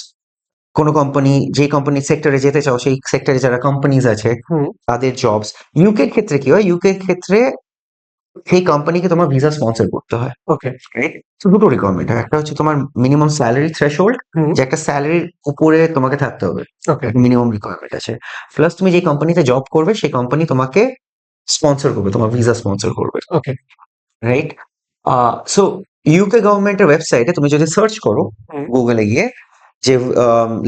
কোনো কোম্পানি, যে কোম্পানি সেক্টরে যেতে চাও সেই সেক্টরে যারা কোম্পানিজ আছে হুম, তাদের জবস। ইউকের ক্ষেত্রে কি হয়, ইউকের ক্ষেত্রে সেই কোম্পানিকে তোমার ভিসা স্পন্সর করতে হয়, ওকে, রাইট? তো দুটো রিকোয়ারমেন্ট হয়, একটা হচ্ছে তোমার মিনিমাম স্যালারি থ্রেশহোল্ড, হুম, যে একটা স্যালারির উপরে তোমাকে থাকতে হবে, ওকে, মিনিমাম রিকোয়ারমেন্ট আছে। প্লাস তুমি যে কোম্পানিতে জব করবে সেই কোম্পানি তোমাকে স্পন্সর করবে, তোমার ভিসা স্পন্সর করবে, ওকে, রাইট? সো ইউকে গভর্নমেন্টের ওয়েবসাইটে তুমি যদি সার্চ করো হুম, গুগলে গিয়ে, যে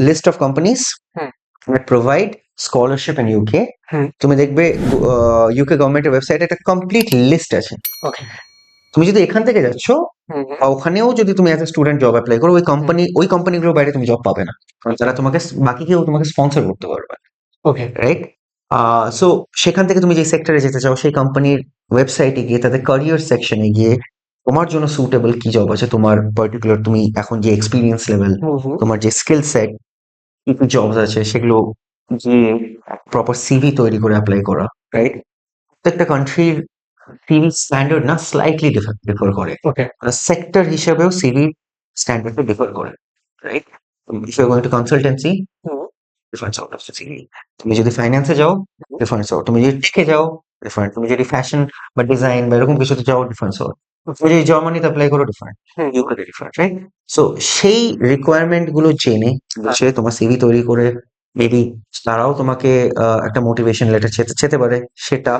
list of companies hmm, that provide scholarship in UK, হুম, তুমি দেখবে ইউকে গভর্নমেন্টের ওয়েবসাইটে একটা কমপ্লিট লিস্ট আছে। ওকে, তুমি যদি এখান থেকে যাচ্ছ, হুম, বা ওখানেও যদি তুমি as a student job apply করো, ওই কোম্পানিগুলোর বাইরে তুমি জব পাবে না, কারণ তারা তোমাকে, বাকি কেউ তোমাকে স্পন্সর করতে পারবে, ওকে, রাইট? সো সেখান থেকে তুমি যে সেক্টরে যেতে চাও সেই কোম্পানির ওয়েবসাইটে গিয়ে তাদের ক্যারিয়ার সেকশনে গিয়ে তোমার জন্য সুটেবল কি জব আছে, তোমার পার্টিকুলার তুমি এখন যে এক্সপিরিয়েন্স লেভেল, হুম, হুম, তোমার যে স্কিল সেট, কি কি জবস আছে সেগুলো গিয়ে প্রপার সিভি তৈরি করে অ্যাপ্লাই করা, রাইট? প্রত্যেকটা কান্ট্রির সিভি স্ট্যান্ডার্ড না স্লাইটলি ডিফার করে, ওকে, সেক্টর হিসেবেও সিভি স্ট্যান্ডার্ডটা ডিফার করে, right? If you're going to consultancy, hmm. different sort of CV. তুমি যদি ফাইন্যান্সে যাও, different sort. তুমি যদি টেকে যাও, different. তুমি যদি ফ্যাশন বা ডিজাইন বা এরকম কিছুতে যাও, different sort. তুমি যদি জার্মানিতে অ্যাপ্লাই করো, different. হুম। ইউকেতে different, right? So সেই রিকোয়ারমেন্ট গুলো জেনে বুঝে তোমার সিভি তৈরি করে মেবি তারাও তোমাকে একটা মোটিভেশন লেটার যেতে পারে সেটা,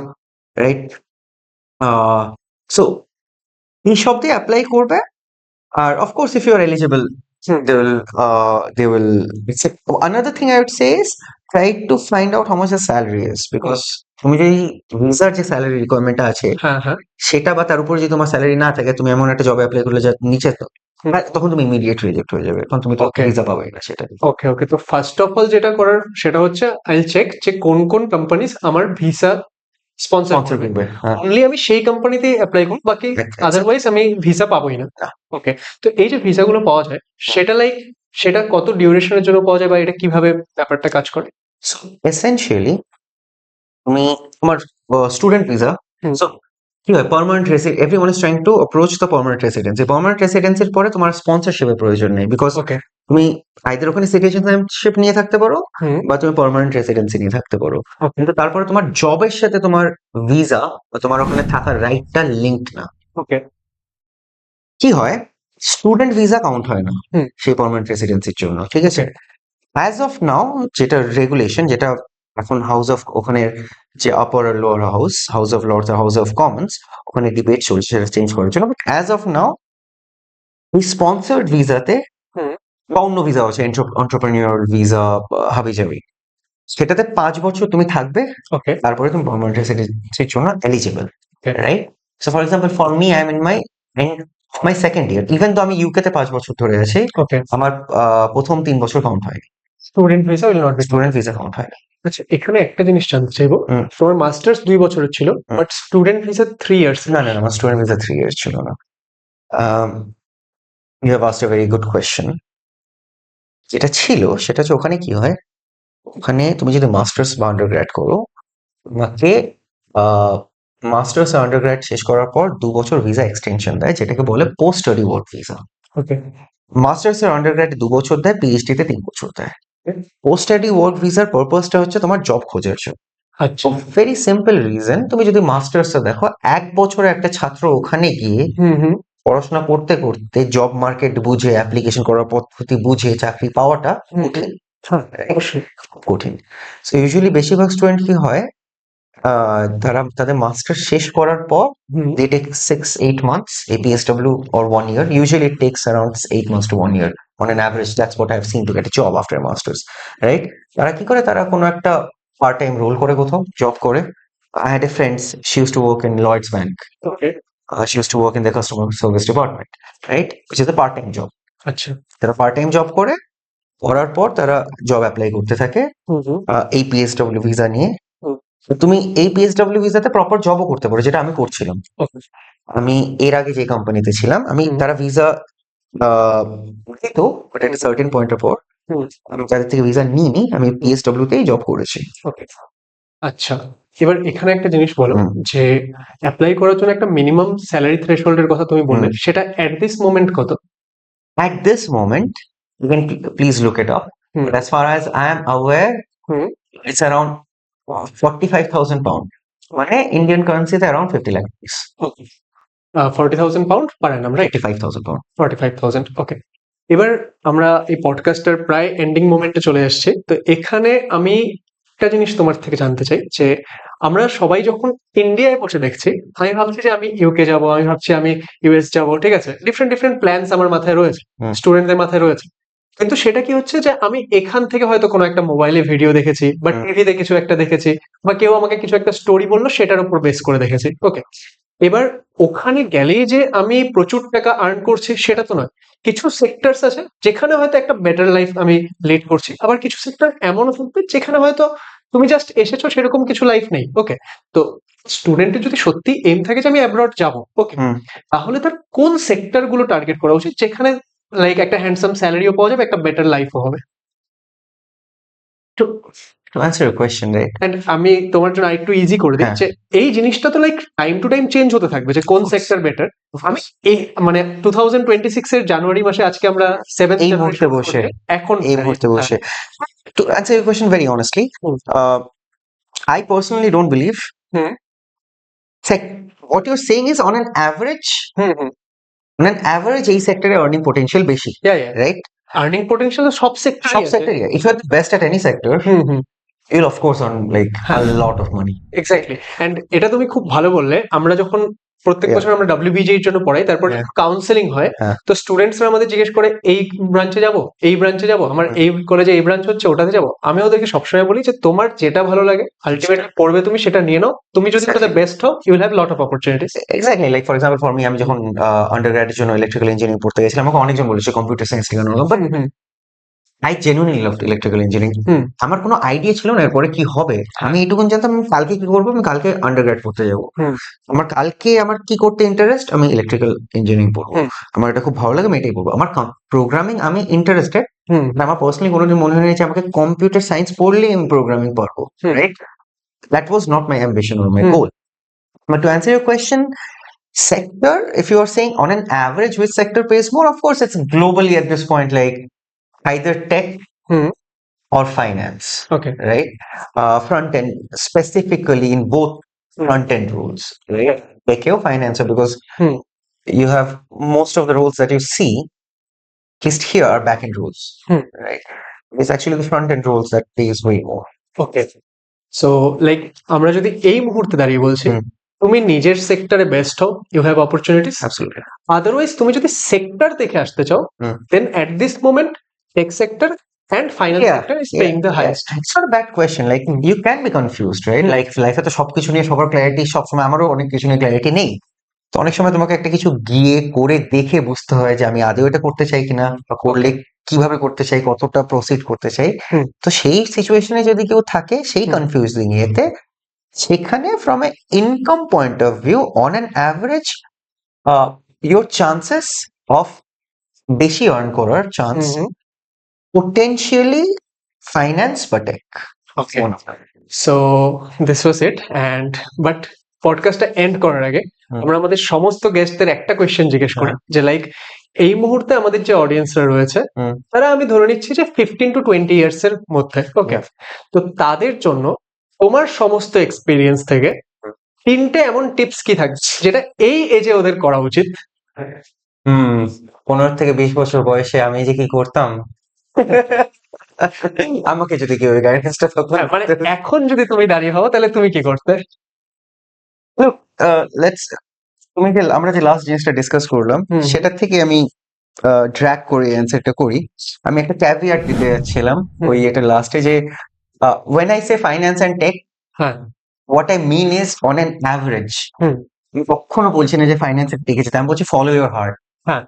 রাইট? সো এইসব দিয়ে অ্যাপ্লাই করবে। আর of course, if you're eligible, hmm. they will accept. Another thing I would say is try to find out how much the salary is, because তুমি যদি ভিসার যে স্যালারি রিকোয়ারমেন্ট আছে হ্যাঁ, হ্যাঁ। সেটা বা তার উপর যদি তোমার স্যালারি না থাকে, তুমি এমন একটা জবে অ্যাপ্লাই করলে যা নিচে তো হুম। তখন তুমি ইমিডিয়েট রিজেক্ট হয়ে যাবে, তখন তুমি তো Okay. ভিসা পাবে না সেটা। ওকে, ওকে। তো ফার্স্ট অফ অল যেটা করার সেটা হচ্ছে আইল চেক যে কোন কোন কোম্পানিজ আমার ভিসা স্পন্সর স্পন্সর করবে। করবে, হ্যাঁ। অনলি আমি সেই কোম্পানিতেই অ্যাপ্লাই করব, বাকি Exactly. আদারওয়াইজ আমি ভিসা পাবোই না। না। ওকে। তো এই যে ভিসাগুলো পাওয়া যায় সেটা সেটা কত ডিউরেশনের জন্য পাওয়া যায় বা এটা কিভাবে ব্যাপারটা কাজ করে? So essentially তুমি তোমার স্টুডেন্ট ভিসা, হুম। সো কি হয়, permanent resident, everyone is trying to approach the permanent residency. Permanent রেসিডেন্সির পরে তোমার স্পন্সরশিপের প্রয়োজন নেই, বিকজ ওকে। তুমি আইদার ওখানে সিটিজেনশিপ নিয়ে থাকতে পারো হুম। বা তুমি পার্মানেন্ট রেসিডেন্সি নিয়ে থাকতে পারো, ওকে। কিন্তু তারপরে তোমার জবের সাথে তোমার ভিসা বা তোমার ওখানে থাকার রাইটটা লিঙ্কড না। ওকে। কি হয়, স্টুডেন্ট ভিসা কাউন্ট হয় না হুম। সেই পার্মানেন্ট রেসিডেন্সির জন্য, ঠিক আছে? Okay. অ্যাজ অফ নাও যেটা রেগুলেশন, যেটা এখন হাউস অফ, ওখানে যে আপার আর লোয়ার হাউস অফ লর্ডস আর হাউস অফ কমন্স, ওখানে ডিবেট চলছে সেটা চেঞ্জ করার জন্য, বাট অ্যাজ অফ নাও এই স্পন্সার্ড ভিসাতে হুম। বা অন্য ভিসা আছে, এন্টারপ্রেনিউর ভিসা, হাবিজাবি, সেটাতে 5 বছর তুমি থাকবে, ওকে। তারপরে তুমি পার্মানেন্ট রেসিডেন্সির জন্য eligible, Okay. Right? So for example for me, I am in my second year, even তো আমি ইউকে তে 5 বছর ধরে আছি, ওকে। আমার প্রথম 3 বছর কাউন্ট হয়, student visa will not be. Student visa count হয়। আচ্ছা, এখানে একটা জিনিস জানতে চাইবো। হুম। তোমার মাস্টার্স 2 বছরের ছিল, বাট স্টুডেন্ট ভিসা 3 ইয়ার্স। না না না, আমার স্টুডেন্ট ভিসা 3 ইয়ার্স ছিল না। You have asked a very good question. যেটা ছিল সেটা হচ্ছে, ওখানে কি হয়, ওখানে তুমি যদি মাস্টার্স বা আন্ডারগ্র্যাড করো, তোমাকে মাস্টার্স আন্ডারগ্র্যাড শেষ করার পর 2 বছর ভিসা এক্সটেনশন দেয়, যেটাকে বলে পোস্ট স্টাডি ওয়ার্ক ভিসা। ওকে। মাস্টার্স এর আন্ডারগ্র্যাড 2 বছর দেয়, পিএইচডি তে 3 বছর দেয়। পোস্ট স্টাডি ওয়ার্ক ভিসার পারপাসটা হচ্ছে তোমার জব খোঁজার জন্য। আচ্ছা। ভেরি সিম্পল রিজন, তুমি যদি মাস্টার্স দেখো, 1 বছরে একটা ছাত্র ওখানে গিয়ে হুম, হুম। পড়াশোনা করতে করতে জব মার্কেট বুঝে, অ্যাপ্লিকেশন করার পদ্ধতি বুঝে চাকরি পাওয়াটা হুম। কঠিন, হ্যাঁ, অবশ্যই। খুব কঠিন। সো ইউজুয়ালি বেশিরভাগ স্টুডেন্ট কি হয়, তারা তাদের মাস্টার শেষ করার পর হুম। they take 6-8 months APSW or 1 year. Usually it takes around 8 months to 1 year on an average. That's what I've seen to get a job after a masters, right? তারা কি করে, তারা কোনো একটা পার্ট টাইম রোল করে, কোথাও job করে। I had a friend, she used to work in Lloyd's Bank. Okay. She used to work in the customer service department, right? Which is a part time job. আচ্ছা। তারা part time job করে, করার পর তারা job apply করতে থাকে হুম, হুম। এই PSW visa নিয়ে। হুম। তো তুমি এই পিএসডব্লিউ ভিসাতে প্রপার জবও করতে পারো, যেটা আমি করছিলাম। ওকে। আমি এর আগে যে কোম্পানিতে ছিলাম, আমি হুম। তারা ভিসা দিত, বাট একটা সার্টেন পয়েন্টের পর হুম। আমি তাদের থেকে ভিসা নিইনি, আমি পিএসডব্লিউ তেই জব করেছি। ওকে। আচ্ছা, এবার এখানে একটা জিনিস বলো হুম। যে অ্যাপ্লাই করার জন্য একটা মিনিমাম স্যালারি থ্রেশহোল্ডের কথা তুমি বললে, সেটা এট দিস মোমেন্ট কত? At this moment, you can please look it up. Hmm. But as far as I am aware, hmm. it's around 45,000 pound. মানে ইন্ডিয়ান কারেন্সিতে around 50 lakh rupees. ওকে। 40,000 পাউন্ড পার Anam, right? 55,000 pound. 45,000। ওকে। এবার আমরা এই podcaster প্রায় ending মোমেন্টে চলে আসছি। তো এখানে আমি একটা জিনিস তোমার থেকে জানতে চাই যে আমরা সবাই যখন ইন্ডিয়ায় বসে দেখছি, আমি ভাবছি যে আমি ইউকে যাব, আমি ভাবছি আমি ইউএস যাব, ঠিক আছে? ডিফারেন্ট ডিফারেন্ট প্ল্যানস আমার মাথায় রয়েছে, হুম। স্টুডেন্টদের মাথায় রয়েছে। কিন্তু সেটা কি হচ্ছে যে আমি এখান থেকে হয়তো কোনো একটা মোবাইলে ভিডিও দেখেছি বা হুম। টিভিতে কিছু একটা দেখেছি বা কেউ আমাকে কিছু একটা স্টোরি বললো, সেটার উপর বেস করে দেখেছি। ওকে। এবার ওখানে গেলেই যে আমি প্রচুর টাকা আর্ন করছি সেটা তো নয়। কিছু সেক্টরস আছে যেখানে হয়তো একটা বেটার লাইফ আমি লিড করছি, আবার কিছু সেক্টর এমনও থাকবে যেখানে হয়তো তুমি জাস্ট এসেছো, সেরকম কিছু লাইফ নেই। ওকে। তো স্টুডেন্টের যদি সত্যি এম থাকে যে আমি অ্যাব্রড যাবো, ওকে, হুম। তাহলে তার কোন সেক্টর গুলো টার্গেট করা উচিত যেখানে একটা হ্যান্ডসাম স্যালারিও পাওয়া যাবে, একটা বেটার লাইফও হবে? তো To answer your question, right? And আমি তোমার জন্য আরেকটু ইজি করে দিই হ্যাঁ। যে এই জিনিসটা তো like time to time change হতে থাকবে যে কোন course. Sector better. আমি এই মানে 2026 এর জানুয়ারি মাসে আজকে আমরা 7th এই জানুয়ারি মুহূর্তে শুট বসে, করছি, এখন এই দাঁড়িয়ে। মুহূর্তে হ্যাঁ। বসে। To answer your question very honestly, hmm. I personally don't believe. Hmm. What you're saying is on an average, হুম হুম এই সেক্টরে earning potential বেশি, right? আর্নিং পোটেনশিয়াল সব সেক্টরে সব আছে। সেক্টরে, if you're the best at any sector, hmm hmm you'll of course earn like a হ্যাঁ। lot of money. Exactly. And এটা তুমি খুব ভালো বললে, আমরা যখন প্রত্যেক Yeah. বছর আমরা WBJ এর জন্য পড়াই, তারপর Yeah. কাউন্সেলিং হয়, হ্যাঁ। তো স্টুডেন্টসরা আমাদের জিজ্ঞেস করে এই ব্রাঞ্চে যাব, এই ব্রাঞ্চে যাব, আমার হুম। এই কলেজে এই ব্রাঞ্চ হচ্ছে, ওটাতে যাব। আমি ওদেরকে সবসময় বলি যে তোমার যেটা ভালো লাগে আলটিমেটলি পড়বে, তুমি সেটা নিয়ে নাও, তুমি যদি Exactly. বেস্ট হও you will have lot of opportunities. Exactly, like for example for me, আমি যখন আন্ডারগ্র্যাড এর জন্য ইলেকট্রিক্যাল ইঞ্জিনিয়ারিং পড়তে গেছিলাম, আমাকে অনেকজন বলেছে কম্পিউটার সায়েন্স কেন, but I genuinely loved electrical engineering. হুম। আমার কোনো আইডিয়া ছিল না এরপরে কি হবে। আমি এইটুকুন জানতাম আমি কালকে কি করবো, আমি কালকে আন্ডারগ্র্যাড পড়তে যাবো। হুম। আমার কালকে আমার কি করতে ইন্টারেস্ট, আমি ইলেকট্রিক্যাল ইঞ্জিনিয়ারিং পড়বো। হুম। আমার এটা খুব ভালো লাগে, আমি এটাই পড়বো। আমার প্রোগ্রামিং আমি ইন্টারেস্টেড, হুম। আমার পার্সোনালি কোনোদিন মনে হয়নি যে আমাকে কম্পিউটার সায়েন্স পড়লেই আমি প্রোগ্রামিং পারবো, হুম। Right? That was not my ambition or my Hmm. goal. But to answer your question, sector, if you are saying on an average which sector pays more, of course it's globally at this point like either tech Hmm. or finance, okay. right? Front end, specifically in both front end roles, right? Tech or finance, because Hmm. you have most of the roles that you see, at least here, are back end roles, Hmm. right? It's actually the front end roles that pays way more. Okay. So like আমরা যদি এই মুহূর্তে দাঁড়িয়ে বলছি, হুম। তুমি নিজের সেক্টরে best হও, you have opportunities. Absolutely. Otherwise তুমি যদি সেক্টর দেখে আসতে চাও, hmm. Then at this moment tech sector and finance Yeah, sector is paying the highest. It's not a bad question. Like you can be confused, right? Hmm. Like লাইফে তো সবকিছু নিয়ে সবার ক্ল্যারিটি সবসময়, আমারও অনেক কিছু নিয়ে ক্ল্যারিটি নেই। তো অনেক সময় তোমাকে একটা কিছু গিয়ে করে দেখে বুঝতে হয় যে আমি আদৌ এটা করতে চাই কিনা, বা করলে কিভাবে করতে চাই, কতটা প্রসিড করতে চাই। হুম। তো সেই সিচুয়েশনে যদি কেউ থাকে, সেই হুম। কনফিউজিং ইয়েতে, সেখানে from a income point of view on an average your chances of বেশি আর্ন করার চান্স potentially finance বা tech. Okay. One of them. So this was it. And but পডকাস্টটা এন্ড করার আগে হুম। আমরা আমাদের সমস্ত গেস্টদের একটা কোয়েশ্চেন জিজ্ঞেস করি, যে লাইক এই মুহূর্তে আমাদের যে অডিয়েন্সরা রয়েছে, হুম। তারা আমি ধরে নিচ্ছি যে 15 to 20 ইয়ার্স এর মধ্যে। ওকে। Yeah. তো তাদের জন্য তোমার সমস্ত এক্সপিরিয়েন্স থেকে তিনটে এমন টিপস কি থাকবে যেটা এই এজে ওদের করা উচিত? 15 থেকে 20 বছর বয়সে আমি যে কি করতাম, আমাকে যদি কেউ গাইডেন্সটা হ্যাঁ, মানে এখন যদি তুমি দাঁড়িয়ে হও তাহলে তুমি কি করতে? লেটস তুমি যে আমরা যে লাস্ট জিনিসটা ডিসকাস করলাম, হুম। সেটা থেকে আমি ড্র্যাগ করে অ্যান্সারটা করি। আমি একটা ক্যাভিয়াট দিতে যাচ্ছিলাম হুম। ওই এটা লাস্টে, যে when I say finance and tech, হ্যাঁ। what I mean is on an average. হুম। আমি কখনো বলছি না যে ফাইন্যান্স এর দিকে যেতে, আমি বলছি ফলো ইউর হার্ট। হ্যাঁ।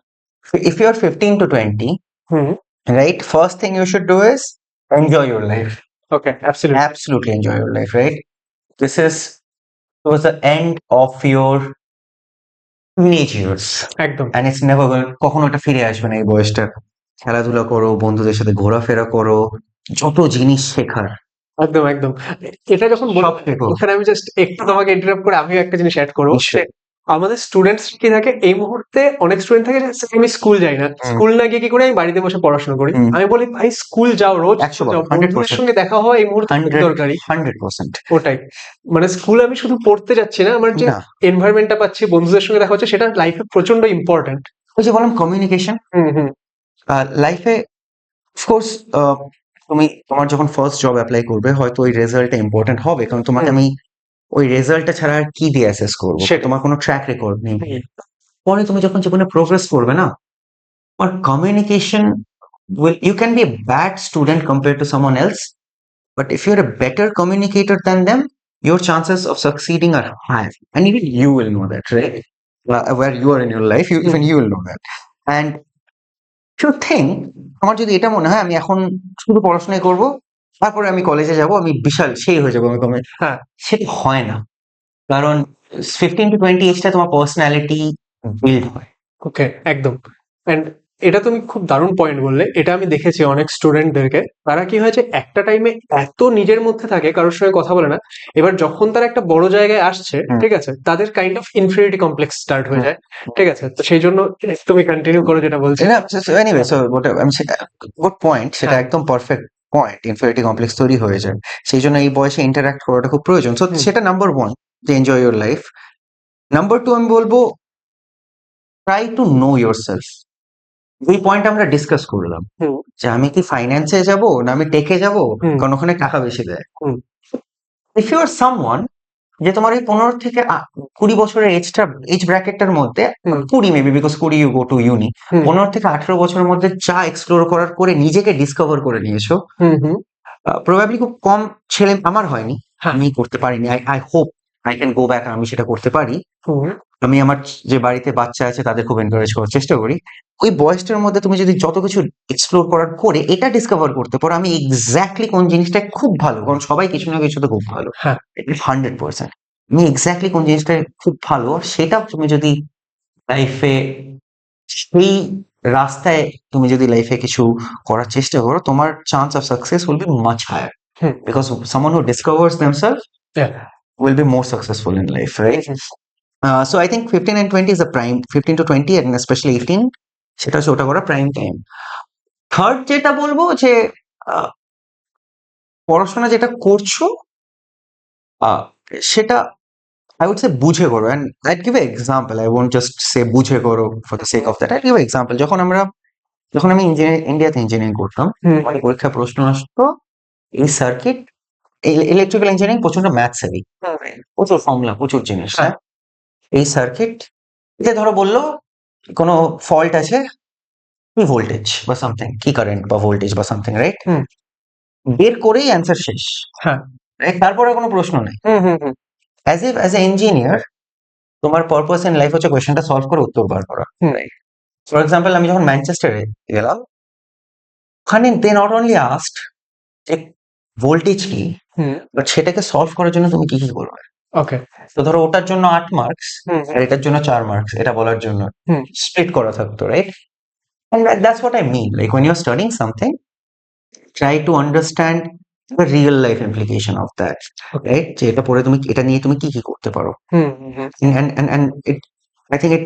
If you are 15 to 20, hmm. right, first thing you should do is enjoy your life. Okay, absolutely. Absolutely enjoy your life, right? This is towards the end of your teenage years, একদম। and it's never going, কখনো এটা ফিরে আসবে না এই বয়সটা। খেলাধুলা করো, বন্ধুদের সাথে ঘোরাফেরা করো, যত জিনিস শেখার একদম একদম। এটা যখন সব বলবো, শেখো। এখানে আমি জাস্ট একটু তোমাকে ইন্টারাপ্ট করে আমিও একটা জিনিস অ্যাড করবো। নিশ্চয়ই। আমাদের স্টুডেন্টস কি থাকে এই মুহূর্তে, অনেক স্টুডেন্ট থাকে যে আমি স্কুল যাই না, হুম। স্কুল না গিয়ে কি করে আমি বাড়িতে বসে পড়াশোনা করি। হুম। আমি বলি ভাই স্কুল যাও, রোজ 100 স্কুল যাও, 100%. বন্ধুদের সঙ্গে দেখা হওয়া এই মুহূর্তে খুব 100 দরকারি। 100%. ওটাই, মানে স্কুল আমি শুধু পড়তে যাচ্ছি না, আমার যে না, এনভায়রনমেন্টটা পাচ্ছি, বন্ধুদের সঙ্গে দেখা হচ্ছে, সেটা লাইফে প্রচন্ড ইম্পর্টেন্ট। ওই যে বললাম কমিউনিকেশন লাইফে, অফকোর্স তুমি তোমার যখন ফার্স্ট জব অ্যাপ্লাই করবে, হয়তো ওই রেজাল্টটা ইম্পর্টেন্ট হবে, কারণ তোমাকে হুম। আমি ওই রেজাল্টটা ছাড়া আর কি দিয়ে অ্যাসেস করবো, সেটাই। তোমার কোনো ট্র্যাক রেকর্ড নেই। পরে তুমি যখন জীবনে প্রোগ্রেস করবে না, তোমার communication will, you can be a bad student compared to someone else, but if you're a better communicator than them, your chances of succeeding are higher, and even you will know that, right? Where you are in your life, even you will know that. And if you think, আমার যদি এটা মনে হয় আমি এখন শুধু পড়াশোনাই করব, তারপরে আমি কলেজে যাব, আমি বিশাল সেই হয়ে যাবো, আমি হ্যাঁ। সেটা হয় না। কারণ 15 to 20 এজটা তোমার পার্সোনালিটি বিল্ড হয়। ওকে, একদম। এন্ড এটা তুমি খুব দারুণ পয়েন্ট বললে। এটা আমি দেখেছি অনেক স্টুডেন্টদেরকে, তারা কি হয়েছে একটা টাইমে এত নিজের মধ্যে থাকে, কারোর সঙ্গে কথা বলে না। এবার যখন তারা একটা বড় জায়গায় আসছে, ঠিক আছে, তাদের kind of inferiority complex start হয়ে যায়, ঠিক আছে। তো সেই জন্য তুমি কন্টিনিউ করো যেটা বলছো। এনিওয়ে সো আমি সেটা গুড পয়েন্ট, সেটা হ্যাঁ। একদম পারফেক্ট পয়েন্ট। ইনফিনিটি কমপ্লেক্স তৈরি হয়ে যায়, সেই জন্য এই বয়সে ইন্টারঅ্যাক্ট করাটা খুব প্রয়োজন। সো সেটা নাম্বার ওয়ান, যে enjoy your life. Number two আমি বলবো try to know yourself. দুই পয়েন্ট আমরা ডিসকাস করলাম, হুম। যে আমি কি ফাইন্যান্সে যাব না আমি টেকে যাব, হুম। কারণ ওখানে টাকা বেশি দেয়। হুম। ইফ ইউ আর সামওয়ান, যে তোমার এই 15 থেকে 20 বছরের এজ ব্র্যাকেটটার মধ্যে, 20 maybe, because 20 you go to uni, 15 থেকে 18 বছরের মধ্যে যা এক্সপ্লোর করার করে নিজেকে ডিসকভার করে নিয়েছো, প্রবাবলি খুব কম ছেলে, আমার হয়নি, আমি করতে পারিনি। I hope I can go back, আমি সেটা করতে পারি। আমি আমার যে বাড়িতে বাচ্চা আছে তাদের খুব এনকারেজ করার চেষ্টা করি। ওই বয়সটার মধ্যে তুমি যদি যত কিছু এক্সপ্লোর করার করে এটা ডিসকভার করতে পারো আমি এক্স্যাক্টলি কোন জিনিসটা খুব ভালো, কারণ সবাই কিছু না কিছুতে খুব ভালো, 100%। আমি এক্স্যাক্টলি কোন জিনিসটা খুব ভালো সেটা তুমি যদি লাইফে, সেই রাস্তায় তুমি যদি লাইফে কিছু করার চেষ্টা করো, তোমার chance of success will be much higher, because someone who discovers themselves will be more successful in life, right? So I think 15 and 20 is a prime, 15 to 20 and especially 18, সেটা হচ্ছে ওটা করা প্রাইম টাইম। থার্ড যেটা বলবো যে পড়াশোনা যেটা করছো সেটা I would say বুঝে করো, and I'd give an example. I won't just say বুঝে করো for the sake of that. I'd give an example. যখন আমি ইন্ডিয়াতে ইঞ্জিনিয়ারিং করতাম, আমার পরীক্ষায় প্রশ্ন আসতো এই সার্কিট, ইলেকট্রিক্যাল ইঞ্জিনিয়ারিং প্রচন্ড ম্যাথস হেভি, প্রচুর ফর্মুলা, প্রচুর জিনিস। হ্যাঁ, এই সার্কিট যে ধরো বললো কোনো ফল্ট আছে, কি ভোল্টেজ বা সামথিং, কি কারেন্ট বা ভোল্টেজ বা সামথিং, রাইট? বের করেই অ্যান্সার শেষ, রাইট? তারপরে কোনো প্রশ্ন নেই। অ্যাজ এ ইঞ্জিনিয়ার তোমার পারপাস ইন লাইফ হচ্ছে কোয়েশ্চেনটা সলভ করে উত্তর বার করা, রাইট? ফর এক্সাম্পল আমি যখন ম্যানচেস্টারে গেলাম, ওখানে দে নট অনলি আস্কড যে ভোল্টেজ কি, বাট সেটাকে সলভ করার জন্য তুমি কি কি করবে। ওকে, তো ধরো ওটার জন্য 8 মার্কস আর এটার জন্য 4 মার্কস, এটা বলার জন্য স্প্লিট করা থাকতো, right? And that's what I mean. Like when you're studying something, try to understand the real life implication of that, right? যে এটা পড়ে তুমি এটা নিয়ে তুমি কি কি করতে পারো। And it, I think it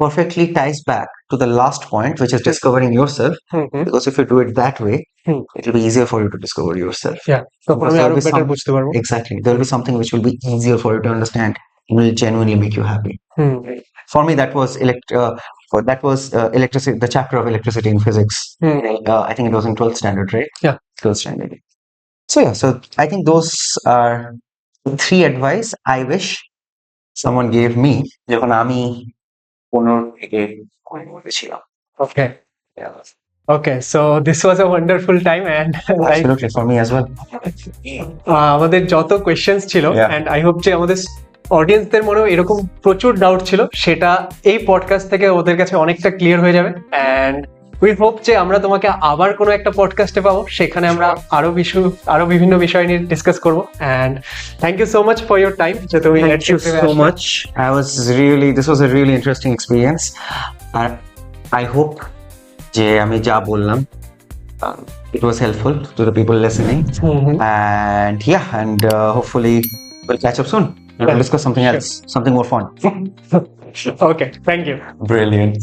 perfectly ties back to the last point, which is discovering yourself. Because if you do it that way, it will be easier for you to discover yourself. Exactly. There will be something which will be easier for you to understand and will genuinely make you happy. For me, that was electricity, the chapter of electricity in physics. I think it was in 12th standard, right? Yeah, 12th standard. So yeah, so I think those are the 3 advice I wish someone gave me যখন আমি 15 থেকে 20 মধ্যে ছিলাম। Okay. Yeah. Okay, so this was a wonderful time and Absolutely, for me as well. আমাদের যত questions ছিল, Yeah. and I hope যে আমাদের অডিয়েন্সদের মনেও এরকম প্রচুর ডাউট ছিল, সেটা এই পডকাস্ট থেকে ওদের কাছে অনেকটা ক্লিয়ার হয়ে যাবে। অ্যান্ড উই হোপ যে আমরা তোমাকে আবার কোনো একটা পডকাস্টে পাবো, সেখানে আমরা আরো বিভিন্ন বিষয় নিয়ে ডিসকাস করবো। And thank you so much for your time, যে তুমি Thank you so much. This was a really interesting experience. And I hope যে আমি যা বললাম it was helpful to the people listening. And yeah, and hopefully we'll catch up soon. We'll discuss something else, something more fun. Okay, thank you. Brilliant.